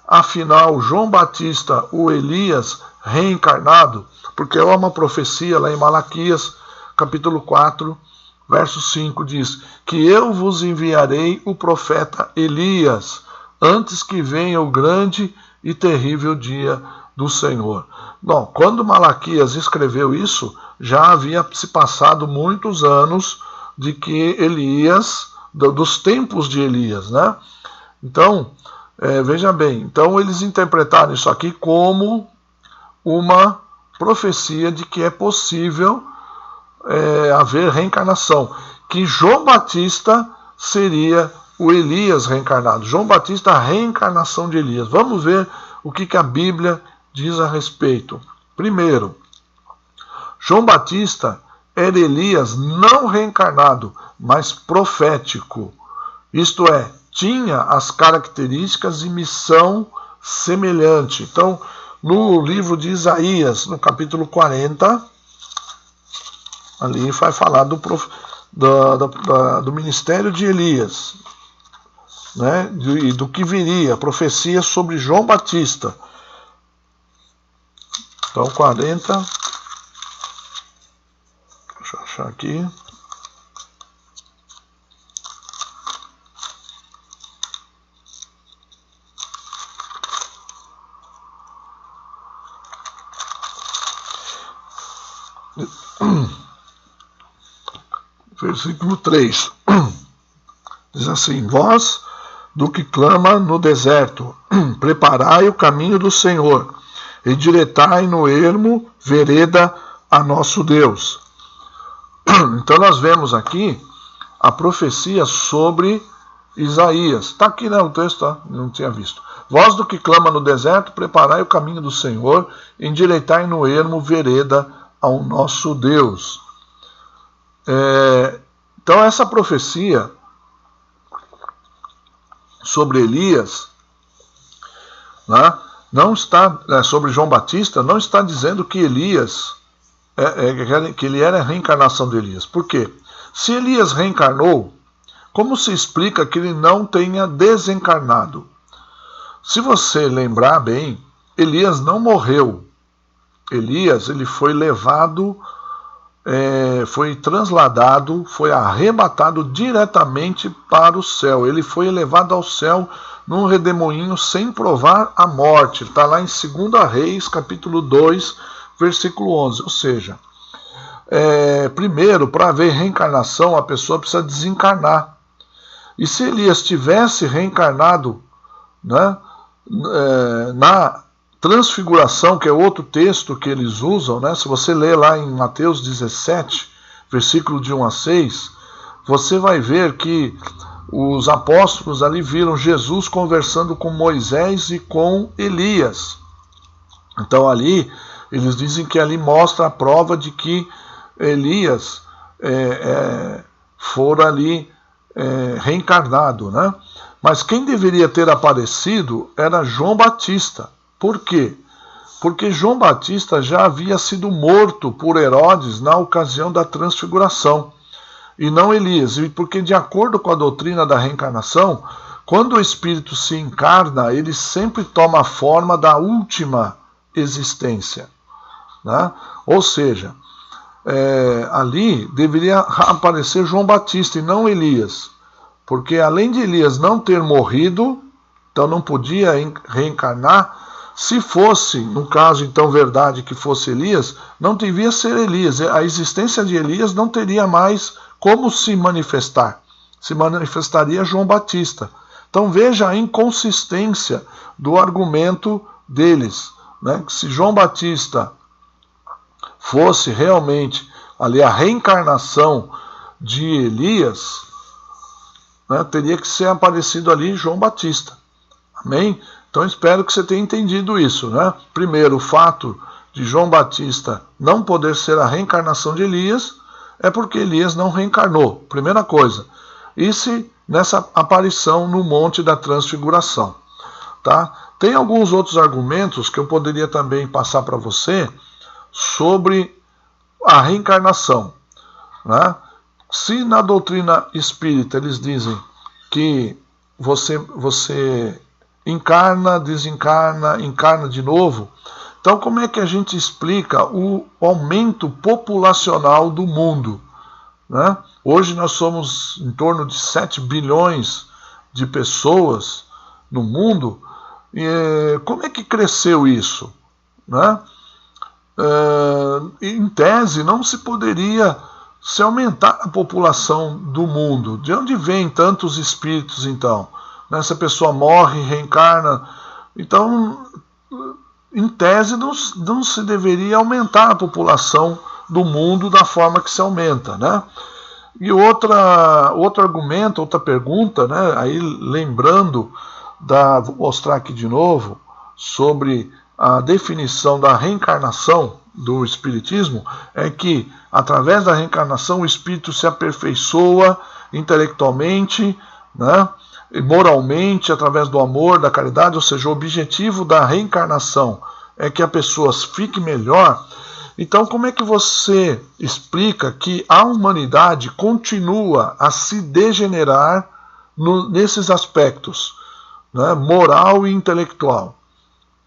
afinal, João Batista, o Elias reencarnado, porque é uma profecia lá em Malaquias, capítulo 4, verso 5, diz que eu vos enviarei o profeta Elias, antes que venha o grande e terrível dia do Senhor. Bom, quando Malaquias escreveu isso, já havia se passado muitos anos de que Elias, dos tempos de Elias, né? Então, veja bem, então eles interpretaram isso aqui como uma profecia de que é possível haver reencarnação, que João Batista seria o Elias reencarnado. João Batista, a reencarnação de Elias. Vamos ver o que a Bíblia diz a respeito. Primeiro, João Batista era Elias não reencarnado, mas profético. Isto é, tinha as características e missão semelhante. Então, no livro de Isaías, no capítulo 40, ali vai falar do ministério de Elias, né, e do que viria, profecia sobre João Batista. Então, 40, deixa eu achar aqui. Versículo 3 diz assim: vós do que clama no deserto, preparai o caminho do Senhor, endireitai no ermo vereda a nosso Deus. Então nós vemos aqui a profecia sobre Isaías. Está aqui, né, o texto, tá? Não tinha visto. Vós do que clama no deserto, preparai o caminho do Senhor, endireitai no ermo vereda ao nosso Deus. Então essa profecia sobre Elias, né, não está, sobre João Batista, não está dizendo que Elias que ele era a reencarnação de Elias. Por quê? Se Elias reencarnou, como se explica que ele não tenha desencarnado? Se você lembrar bem, Elias não morreu. Elias, ele foi levado, foi trasladado, foi arrebatado diretamente para o céu. Ele foi elevado ao céu num redemoinho sem provar a morte. Está lá em 2 Reis, capítulo 2, versículo 11. Ou seja, primeiro, para haver reencarnação, a pessoa precisa desencarnar. E se Elias tivesse reencarnado, né, na transfiguração, que é outro texto que eles usam, né? Se você ler lá em Mateus 17, versículo de 1 a 6, você vai ver que os apóstolos ali viram Jesus conversando com Moisés e com Elias. Então ali, eles dizem que ali mostra a prova de que Elias fora ali reencarnado, né? Mas quem deveria ter aparecido era João Batista. Por quê? Porque João Batista já havia sido morto por Herodes na ocasião da transfiguração, e não Elias. E porque, de acordo com a doutrina da reencarnação, quando o espírito se encarna, ele sempre toma a forma da última existência, né? Ou seja, ali deveria aparecer João Batista e não Elias, porque além de Elias não ter morrido, então não podia reencarnar. Se fosse, no caso então verdade que fosse Elias, não devia ser Elias. A existência de Elias não teria mais como se manifestar. Se manifestaria João Batista. Então veja a inconsistência do argumento deles, né? Se João Batista fosse realmente ali a reencarnação de Elias, né, teria que ser aparecido ali João Batista. Amém? Então espero que você tenha entendido isso, né? Primeiro, o fato de João Batista não poder ser a reencarnação de Elias é porque Elias não reencarnou, primeira coisa. Isso nessa aparição no Monte da Transfiguração, tá? Tem alguns outros argumentos que eu poderia também passar para você sobre a reencarnação, né? Se na doutrina espírita eles dizem que você encarna, desencarna, encarna de novo, então como é que a gente explica o aumento populacional do mundo, né? Hoje nós somos em torno de 7 bilhões de pessoas no mundo. E como é que cresceu isso, né? Em tese não se poderia se aumentar a população do mundo. De onde vêm tantos espíritos então? Essa pessoa morre, reencarna. Então, em tese, não se deveria aumentar a população do mundo da forma que se aumenta, né? E outro argumento, outra pergunta, né? Aí lembrando vou mostrar aqui de novo sobre a definição da reencarnação do Espiritismo, é que através da reencarnação o espírito se aperfeiçoa intelectualmente, né? E moralmente, através do amor, da caridade, ou seja, o objetivo da reencarnação é que a pessoa fique melhor. Então, como é que você explica que a humanidade continua a se degenerar nesses aspectos, né, moral e intelectual?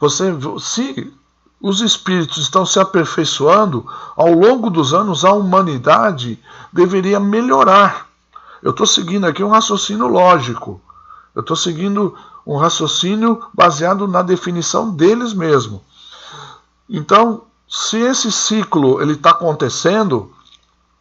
Se os espíritos estão se aperfeiçoando, ao longo dos anos a humanidade deveria melhorar. Eu estou seguindo aqui um raciocínio lógico. Eu estou seguindo um raciocínio baseado na definição deles mesmos. Então, se esse ciclo ele está acontecendo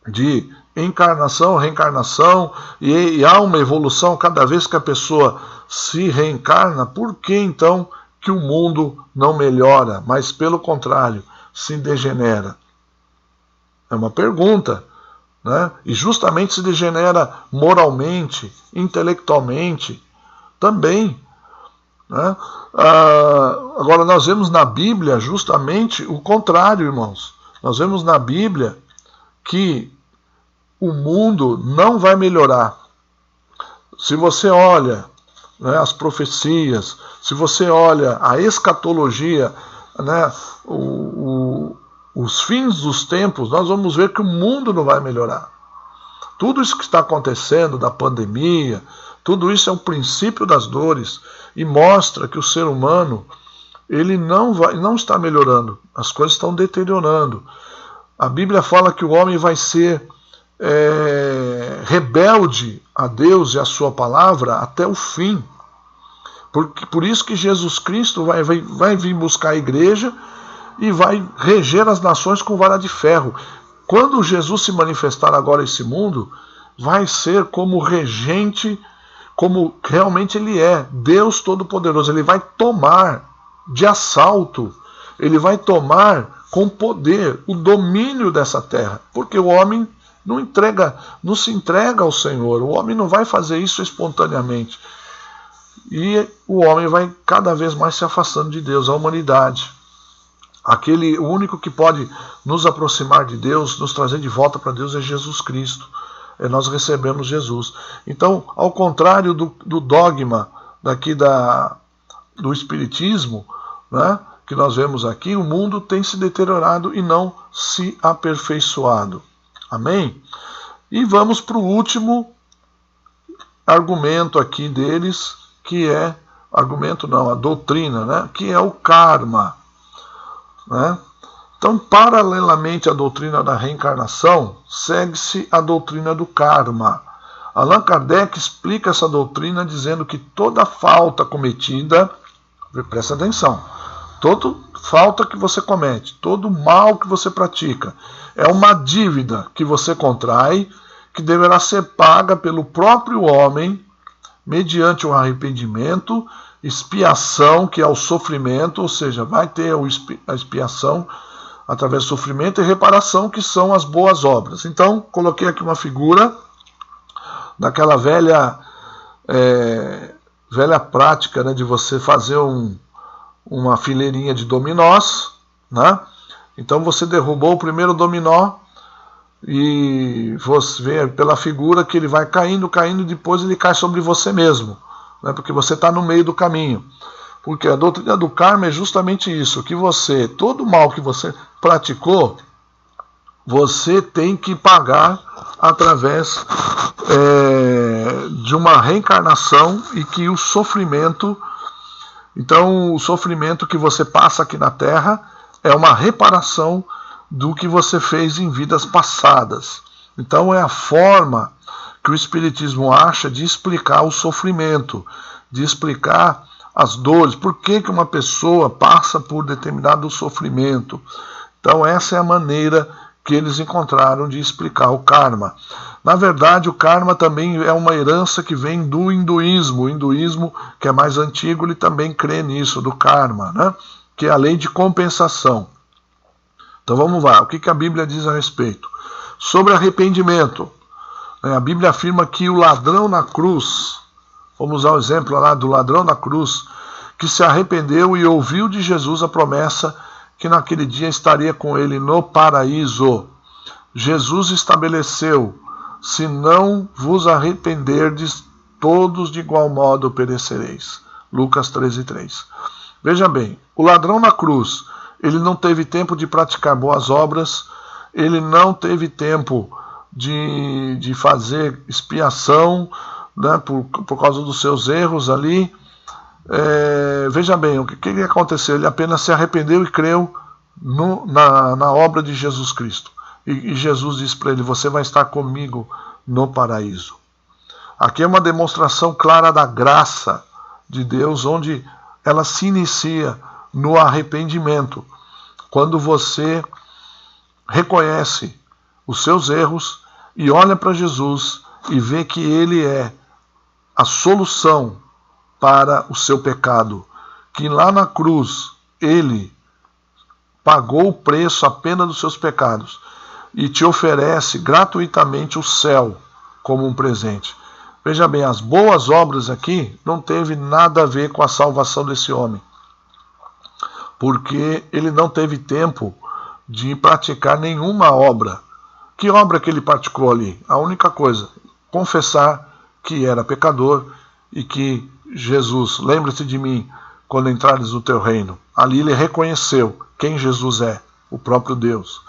de encarnação, reencarnação, e há uma evolução cada vez que a pessoa se reencarna, por que então que o mundo não melhora, mas pelo contrário, se degenera? É uma pergunta, né? E justamente se degenera moralmente, intelectualmente também, né? Agora nós vemos na Bíblia justamente o contrário, irmãos. Nós vemos na Bíblia que o mundo não vai melhorar. Se você olha, né, as profecias, se você olha a escatologia, né, os fins dos tempos, nós vamos ver que o mundo não vai melhorar. Tudo isso que está acontecendo, da pandemia, tudo isso é um princípio das dores e mostra que o ser humano ele não está melhorando, as coisas estão deteriorando. A Bíblia fala que o homem vai ser rebelde a Deus e a sua palavra até o fim. Por isso que Jesus Cristo vai vir buscar a igreja e vai reger as nações com vara de ferro. Quando Jesus se manifestar agora esse mundo, vai ser como regente, como realmente ele é, Deus Todo-Poderoso. Ele vai tomar de assalto, ele vai tomar com poder o domínio dessa terra, porque o homem não se entrega ao Senhor, o homem não vai fazer isso espontaneamente. E o homem vai cada vez mais se afastando de Deus, a humanidade. O único que pode nos aproximar de Deus, nos trazer de volta para Deus é Jesus Cristo. Nós recebemos Jesus. Então, ao contrário do dogma daqui do Espiritismo, né, que nós vemos aqui, o mundo tem se deteriorado e não se aperfeiçoado. Amém? E vamos para o último argumento aqui deles, que é, a doutrina, né, que é o karma. Né? Então, paralelamente à doutrina da reencarnação, segue-se a doutrina do karma. Allan Kardec explica essa doutrina dizendo que toda falta cometida, presta atenção, toda falta que você comete, todo mal que você pratica, é uma dívida que você contrai, que deverá ser paga pelo próprio homem, mediante o arrependimento, expiação, que é o sofrimento, ou seja, vai ter a expiação através do sofrimento, e reparação, que são as boas obras. Então, coloquei aqui uma figura daquela velha prática, né, de você fazer uma fileirinha de dominós, né? Então você derrubou o primeiro dominó e você vê pela figura que ele vai caindo, e depois ele cai sobre você mesmo, né? Porque você está no meio do caminho. Porque a doutrina do karma é justamente isso, que todo mal que você praticou, você tem que pagar através de uma reencarnação, e que o sofrimento que você passa aqui na Terra é uma reparação do que você fez em vidas passadas. Então é a forma que o Espiritismo acha de explicar o sofrimento, de explicar as dores, por que uma pessoa passa por determinado sofrimento. Então essa é a maneira que eles encontraram de explicar o karma. Na verdade, o karma também é uma herança que vem do hinduísmo. O hinduísmo, que é mais antigo, ele também crê nisso, do karma, né? Que é a lei de compensação. Então vamos lá, o que a Bíblia diz a respeito? Sobre arrependimento, a Bíblia afirma que o ladrão na cruz, vamos usar o exemplo lá do ladrão na cruz, que se arrependeu e ouviu de Jesus a promessa que naquele dia estaria com ele no paraíso. Jesus estabeleceu: se não vos arrependerdes, todos de igual modo perecereis. Lucas 13:3. Veja bem, o ladrão na cruz, ele não teve tempo de praticar boas obras, ele não teve tempo de fazer expiação, né, por causa dos seus erros ali. Veja bem, o que aconteceu? Ele apenas se arrependeu e creu na obra de Jesus Cristo. E Jesus disse para ele: você vai estar comigo no paraíso. Aqui é uma demonstração clara da graça de Deus, onde ela se inicia no arrependimento. Quando você reconhece os seus erros e olha para Jesus e vê que Ele é a solução para o seu pecado, que lá na cruz Ele pagou o preço, a pena dos seus pecados, e te oferece gratuitamente o céu como um presente. Veja bem, as boas obras aqui não teve nada a ver com a salvação desse homem, porque ele não teve tempo de praticar nenhuma obra. Que obra que ele praticou ali? A única coisa, confessar que era pecador e que Jesus, lembre-se de mim quando entrares no teu reino. Ali ele reconheceu quem Jesus é, o próprio Deus.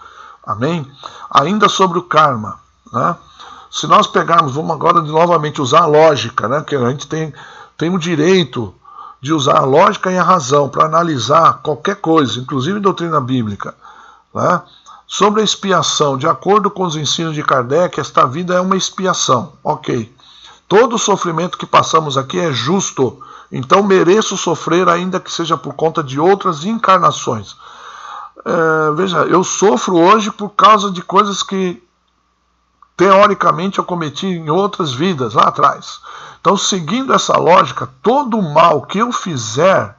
Amém? Ainda sobre o karma, né? Se nós pegarmos, vamos agora novamente usar a lógica, né? Que a gente tem o direito de usar a lógica e a razão para analisar qualquer coisa, inclusive doutrina bíblica, né? Sobre a expiação, de acordo com os ensinos de Kardec, esta vida é uma expiação, ok. Todo sofrimento que passamos aqui é justo, então mereço sofrer, ainda que seja por conta de outras encarnações. Veja, eu sofro hoje por causa de coisas que teoricamente eu cometi em outras vidas lá atrás. Então, seguindo essa lógica, todo o mal que eu fizer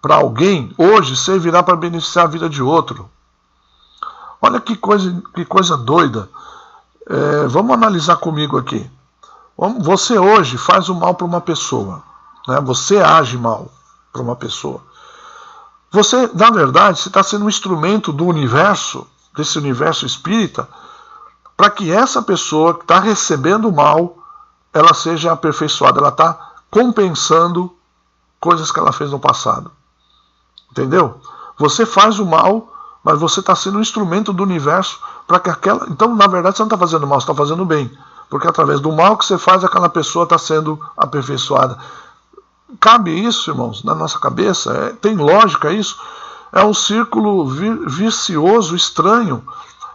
para alguém hoje servirá para beneficiar a vida de outro. Olha que coisa doida. Vamos analisar comigo aqui. Você hoje faz o mal para uma pessoa, né? Você age mal para uma pessoa. Você, na verdade, você está sendo um instrumento do universo, desse universo espírita, para que essa pessoa que está recebendo o mal, ela seja aperfeiçoada, ela está compensando coisas que ela fez no passado. Entendeu? Você faz o mal, mas você está sendo um instrumento do universo para que aquela... Então, na verdade, você não está fazendo mal, você está fazendo bem. Porque através do mal que você faz, aquela pessoa está sendo aperfeiçoada. Cabe isso, irmãos, na nossa cabeça? Tem lógica isso? É um círculo vicioso, estranho.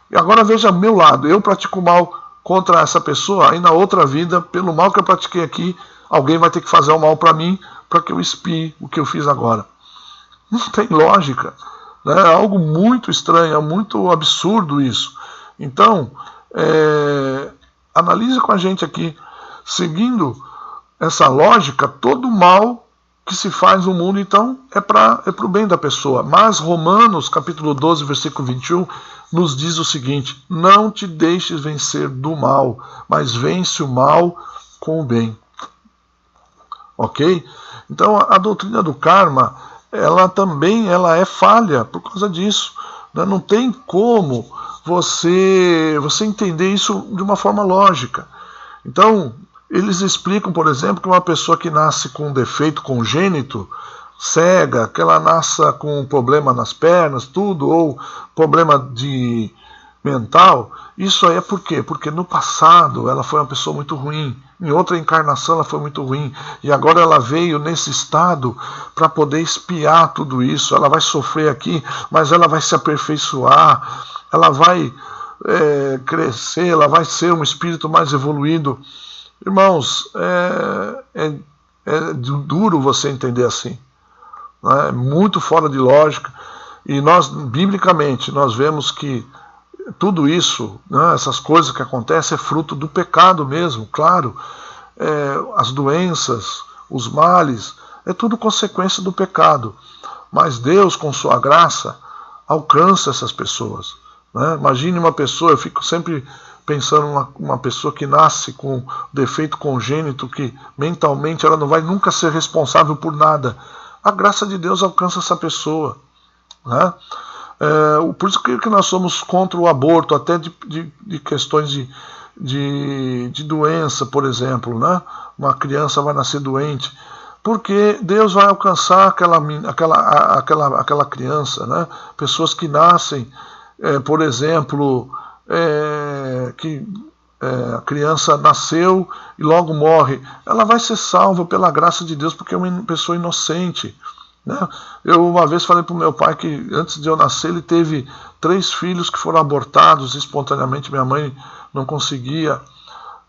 E agora veja meu lado, eu pratico mal contra essa pessoa, aí na outra vida, pelo mal que eu pratiquei aqui, alguém vai ter que fazer o mal para mim, para que eu expie o que eu fiz agora. Não tem lógica, né? É algo muito estranho, é muito absurdo isso. Então, analise com a gente aqui, seguindo essa lógica, todo mal que se faz no mundo, então, é para o bem da pessoa. Mas Romanos, capítulo 12, versículo 21, nos diz o seguinte: não te deixes vencer do mal, mas vence o mal com o bem. Ok? Então, a doutrina do karma, ela também é falha por causa disso. Né? Não tem como você entender isso de uma forma lógica. Então, eles explicam, por exemplo, que uma pessoa que nasce com um defeito congênito, cega, que ela nasça com um problema nas pernas, tudo, ou problema mental, isso aí é por quê? Porque no passado ela foi uma pessoa muito ruim, em outra encarnação ela foi muito ruim, e agora ela veio nesse estado para poder expiar tudo isso. Ela vai sofrer aqui, mas ela vai se aperfeiçoar, ela vai crescer, ela vai ser um espírito mais evoluído. Irmãos, é duro você entender assim, né? É muito fora de lógica, e nós, biblicamente, nós vemos que tudo isso, né, essas coisas que acontecem, é fruto do pecado mesmo, claro. As doenças, os males, é tudo consequência do pecado. Mas Deus, com sua graça, alcança essas pessoas, né? Imagine uma pessoa, eu fico sempre pensando uma pessoa que nasce com defeito congênito, que mentalmente ela não vai nunca ser responsável por nada. A graça de Deus alcança essa pessoa, né? Por isso que nós somos contra o aborto, até de questões de doença, por exemplo, né? Uma criança vai nascer doente, porque Deus vai alcançar aquela criança, né? Pessoas que nascem, por exemplo, que a criança nasceu e logo morre, ela vai ser salva pela graça de Deus, porque é uma pessoa inocente, né? Eu uma vez falei para o meu pai que antes de eu nascer ele teve 3 filhos que foram abortados espontaneamente, minha mãe não conseguia,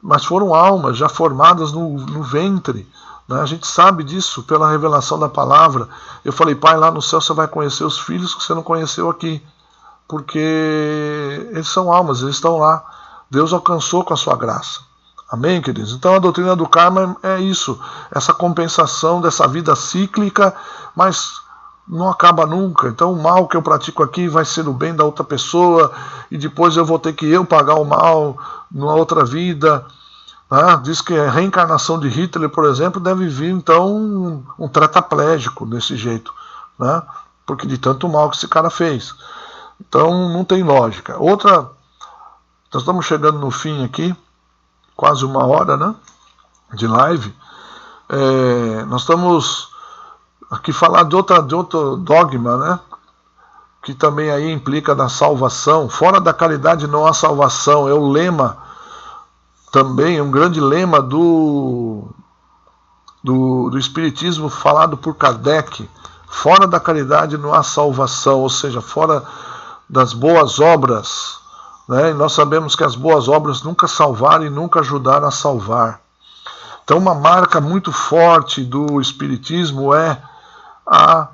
mas foram almas já formadas no ventre, né? A gente sabe disso pela revelação da palavra. Eu falei, pai, lá no céu você vai conhecer os filhos que você não conheceu aqui, porque eles são almas, eles estão lá, Deus alcançou com a sua graça. Amém, queridos? Então a doutrina do karma é isso, essa compensação dessa vida cíclica, mas não acaba nunca. Então o mal que eu pratico aqui vai ser o bem da outra pessoa, e depois eu vou ter que pagar o mal numa outra vida. Diz que a reencarnação de Hitler, por exemplo, deve vir então um tetraplégico desse jeito, né? Porque de tanto mal que esse cara fez. Então não tem lógica. Outra, nós estamos chegando no fim aqui, quase 1 hora, né, de live. Nós estamos aqui falar de outro dogma, né, que também aí implica na salvação. Fora da caridade não há salvação. É o lema também, um grande lema do Espiritismo falado por Kardec. Fora da caridade não há salvação, ou seja, fora das boas obras, né? E nós sabemos que as boas obras nunca salvaram e nunca ajudaram a salvar. Então uma marca muito forte do Espiritismo é a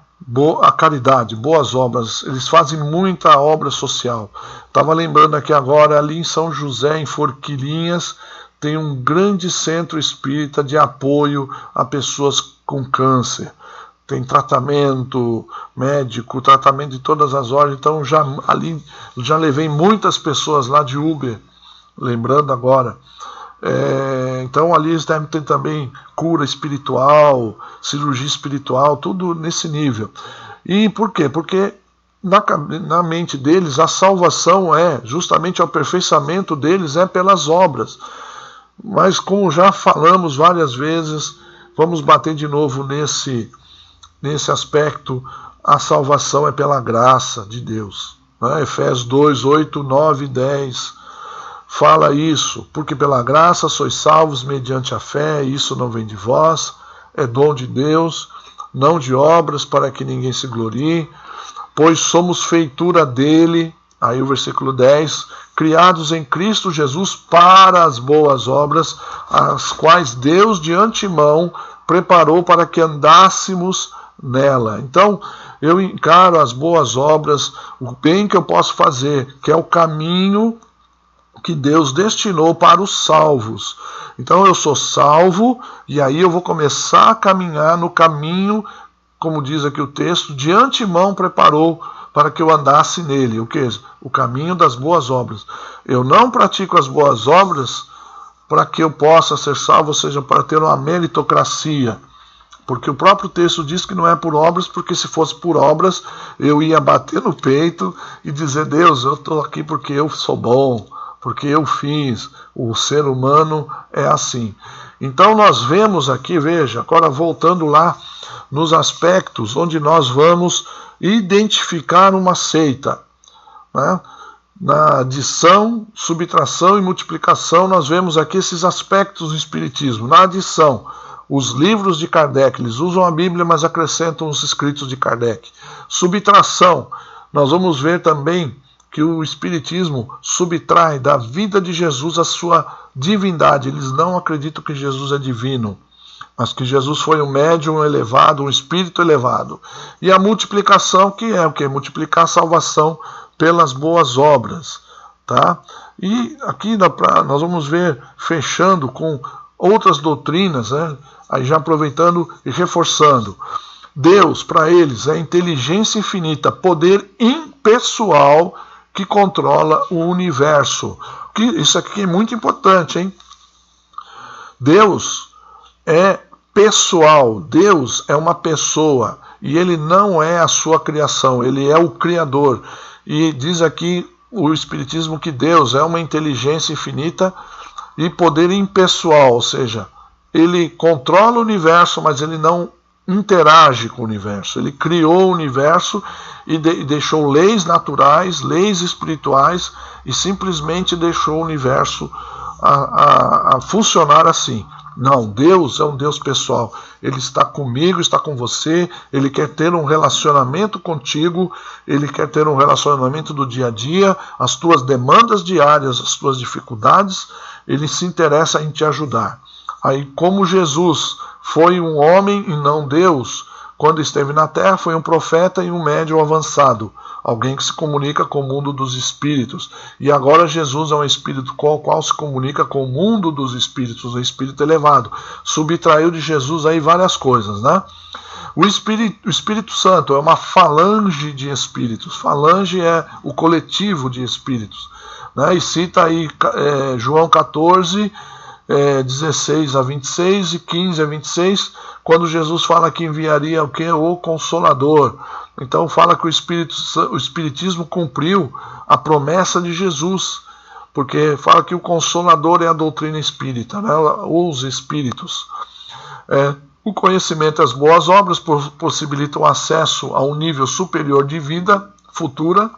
caridade, boas obras. Eles fazem muita obra social. Estava lembrando aqui agora, ali em São José, em Forquilinhas, tem um grande centro espírita de apoio a pessoas com câncer. Tem tratamento médico, tratamento de todas as horas. Então já levei muitas pessoas lá de Uber, lembrando agora. Então ali eles devem ter também cura espiritual, cirurgia espiritual, tudo nesse nível. E por quê? Porque na mente deles a salvação justamente o aperfeiçoamento deles pelas obras. Mas como já falamos várias vezes, vamos bater de novo nesse aspecto, a salvação é pela graça de Deus, né? Efésios 2, 8, 9 e 10 fala isso, porque pela graça sois salvos mediante a fé, e isso não vem de vós, é dom de Deus, não de obras, para que ninguém se glorie, pois somos feitura dele, aí o versículo 10, criados em Cristo Jesus para as boas obras, as quais Deus de antemão preparou para que andássemos nela. Então eu encaro as boas obras, o bem que eu posso fazer, que é o caminho que Deus destinou para os salvos. Então eu sou salvo e aí eu vou começar a caminhar no caminho, como diz aqui o texto, de antemão preparou para que eu andasse nele. O que? O caminho das boas obras. Eu não pratico as boas obras para que eu possa ser salvo, ou seja, para ter uma meritocracia. Porque o próprio texto diz que não é por obras, porque se fosse por obras, eu ia bater no peito e dizer, Deus, eu estou aqui porque eu sou bom, porque eu fiz. O ser humano é assim. Então nós vemos aqui, veja, agora voltando lá nos aspectos onde nós vamos identificar uma seita, né? Na adição, subtração e multiplicação, nós vemos aqui esses aspectos do Espiritismo. Na adição, os livros de Kardec, eles usam a Bíblia, mas acrescentam os escritos de Kardec. Subtração, nós vamos ver também que o Espiritismo subtrai da vida de Jesus a sua divindade. Eles não acreditam que Jesus é divino, mas que Jesus foi um médium elevado, um espírito elevado. E a multiplicação, que é o quê? Multiplicar a salvação pelas boas obras. Tá? E aqui nós vamos ver, fechando com outras doutrinas, né? Aí já aproveitando e reforçando. Deus, para eles, é inteligência infinita, poder pessoal que controla o universo. Isso aqui é muito importante, hein? Deus é pessoal, Deus é uma pessoa e ele não é a sua criação, ele é o Criador. E diz aqui o Espiritismo que Deus é uma inteligência infinita e poder impessoal, ou seja, ele controla o universo, mas ele não interage com o universo. Ele criou o universo e deixou leis naturais, leis espirituais e simplesmente deixou o universo a funcionar assim. Não, Deus é um Deus pessoal. Ele está comigo, está com você, ele quer ter um relacionamento contigo, ele quer ter um relacionamento do dia a dia, as tuas demandas diárias, as tuas dificuldades, ele se interessa em te ajudar. Aí, como Jesus foi um homem e não Deus, quando esteve na terra, foi um profeta e um médium avançado, alguém que se comunica com o mundo dos espíritos. E agora Jesus é um espírito com o qual se comunica com o mundo dos espíritos, o espírito elevado. Subtraiu de Jesus aí várias coisas, né? O Espírito Santo é uma falange de espíritos. Falange é o coletivo de espíritos, né? E cita aí João 14, 16 a 26 e 15 a 26, quando Jesus fala que enviaria o quê? O Consolador. Então fala que o Espiritismo cumpriu a promessa de Jesus, porque fala que o Consolador é a doutrina espírita, né? Os espíritos. O conhecimento e as boas obras possibilitam acesso a um nível superior de vida futura.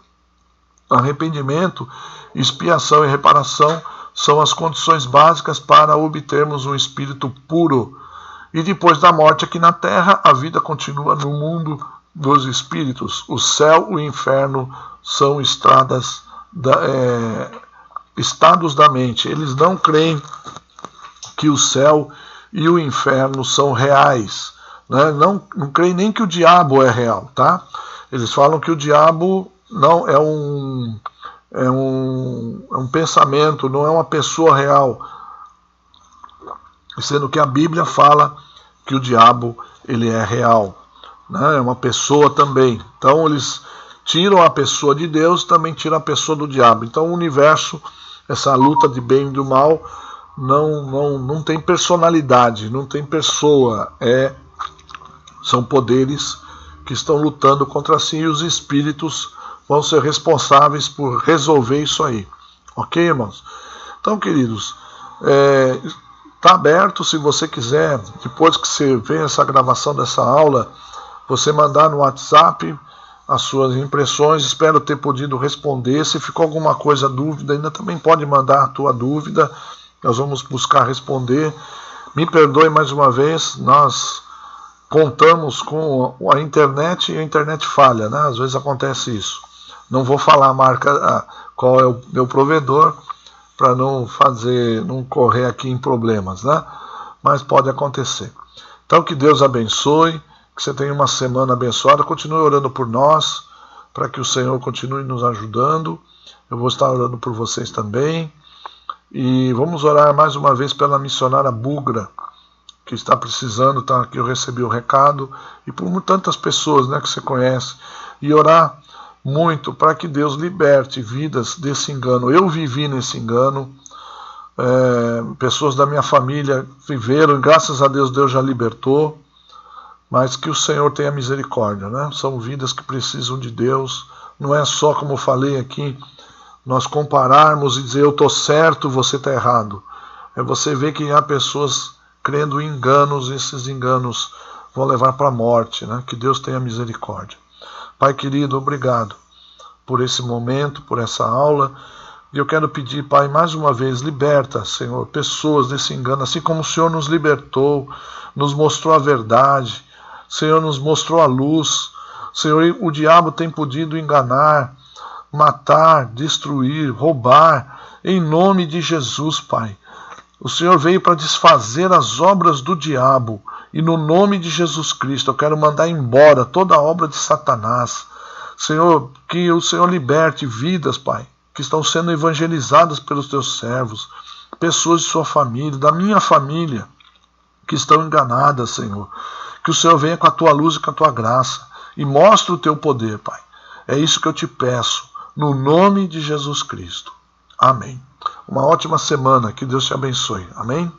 Arrependimento, expiação e reparação são as condições básicas para obtermos um espírito puro. E depois da morte aqui na Terra, a vida continua no mundo dos espíritos. O céu e o inferno são estados da mente. Eles não creem que o céu e o inferno são reais, né? Não creem nem que o diabo é real, tá? Eles falam que o diabo não é um pensamento, não é uma pessoa real, sendo que a Bíblia fala que o diabo ele é real, né? É uma pessoa também. Então eles tiram a pessoa de Deus, também tiram a pessoa do diabo. Então o universo, essa luta de bem e do mal, não tem personalidade, não tem pessoa, são poderes que estão lutando contra si e os espíritos vão ser responsáveis por resolver isso aí. Ok, irmãos? Então, queridos, está aberto, se você quiser, depois que você vê essa gravação dessa aula, você mandar no WhatsApp as suas impressões. Espero ter podido responder. Se ficou alguma dúvida, ainda também pode mandar a tua dúvida. Nós vamos buscar responder. Me perdoe mais uma vez, nós contamos com a internet e a internet falha, né? Às vezes acontece isso. Não vou falar a marca, qual é o meu provedor, para não correr aqui em problemas, né? Mas pode acontecer. Então que Deus abençoe, que você tenha uma semana abençoada. Continue orando por nós, para que o Senhor continue nos ajudando. Eu vou estar orando por vocês também. E vamos orar mais uma vez pela missionária Bugra, que está precisando, tá? Que eu recebi o recado, e por tantas pessoas, né, que você conhece, e orar muito para que Deus liberte vidas desse engano. Eu vivi nesse engano, pessoas da minha família viveram, e graças a Deus Deus já libertou, mas que o Senhor tenha misericórdia, né? São vidas que precisam de Deus. Não é só, como eu falei aqui, nós compararmos e dizer eu estou certo, você está errado. É você ver que há pessoas crendo em enganos, e esses enganos vão levar para a morte, né? Que Deus tenha misericórdia. Pai querido, obrigado por esse momento, por essa aula. E eu quero pedir, Pai, mais uma vez, liberta, Senhor, pessoas desse engano, assim como o Senhor nos libertou, nos mostrou a verdade, Senhor, nos mostrou a luz. Senhor, o diabo tem podido enganar, matar, destruir, roubar, em nome de Jesus, Pai. O Senhor veio para desfazer as obras do diabo, e no nome de Jesus Cristo eu quero mandar embora toda a obra de Satanás. Senhor, que o Senhor liberte vidas, Pai, que estão sendo evangelizadas pelos teus servos, pessoas de sua família, da minha família, que estão enganadas, Senhor. Que o Senhor venha com a tua luz e com a tua graça, e mostre o teu poder, Pai. É isso que eu te peço, no nome de Jesus Cristo. Amém. Uma ótima semana, que Deus te abençoe. Amém?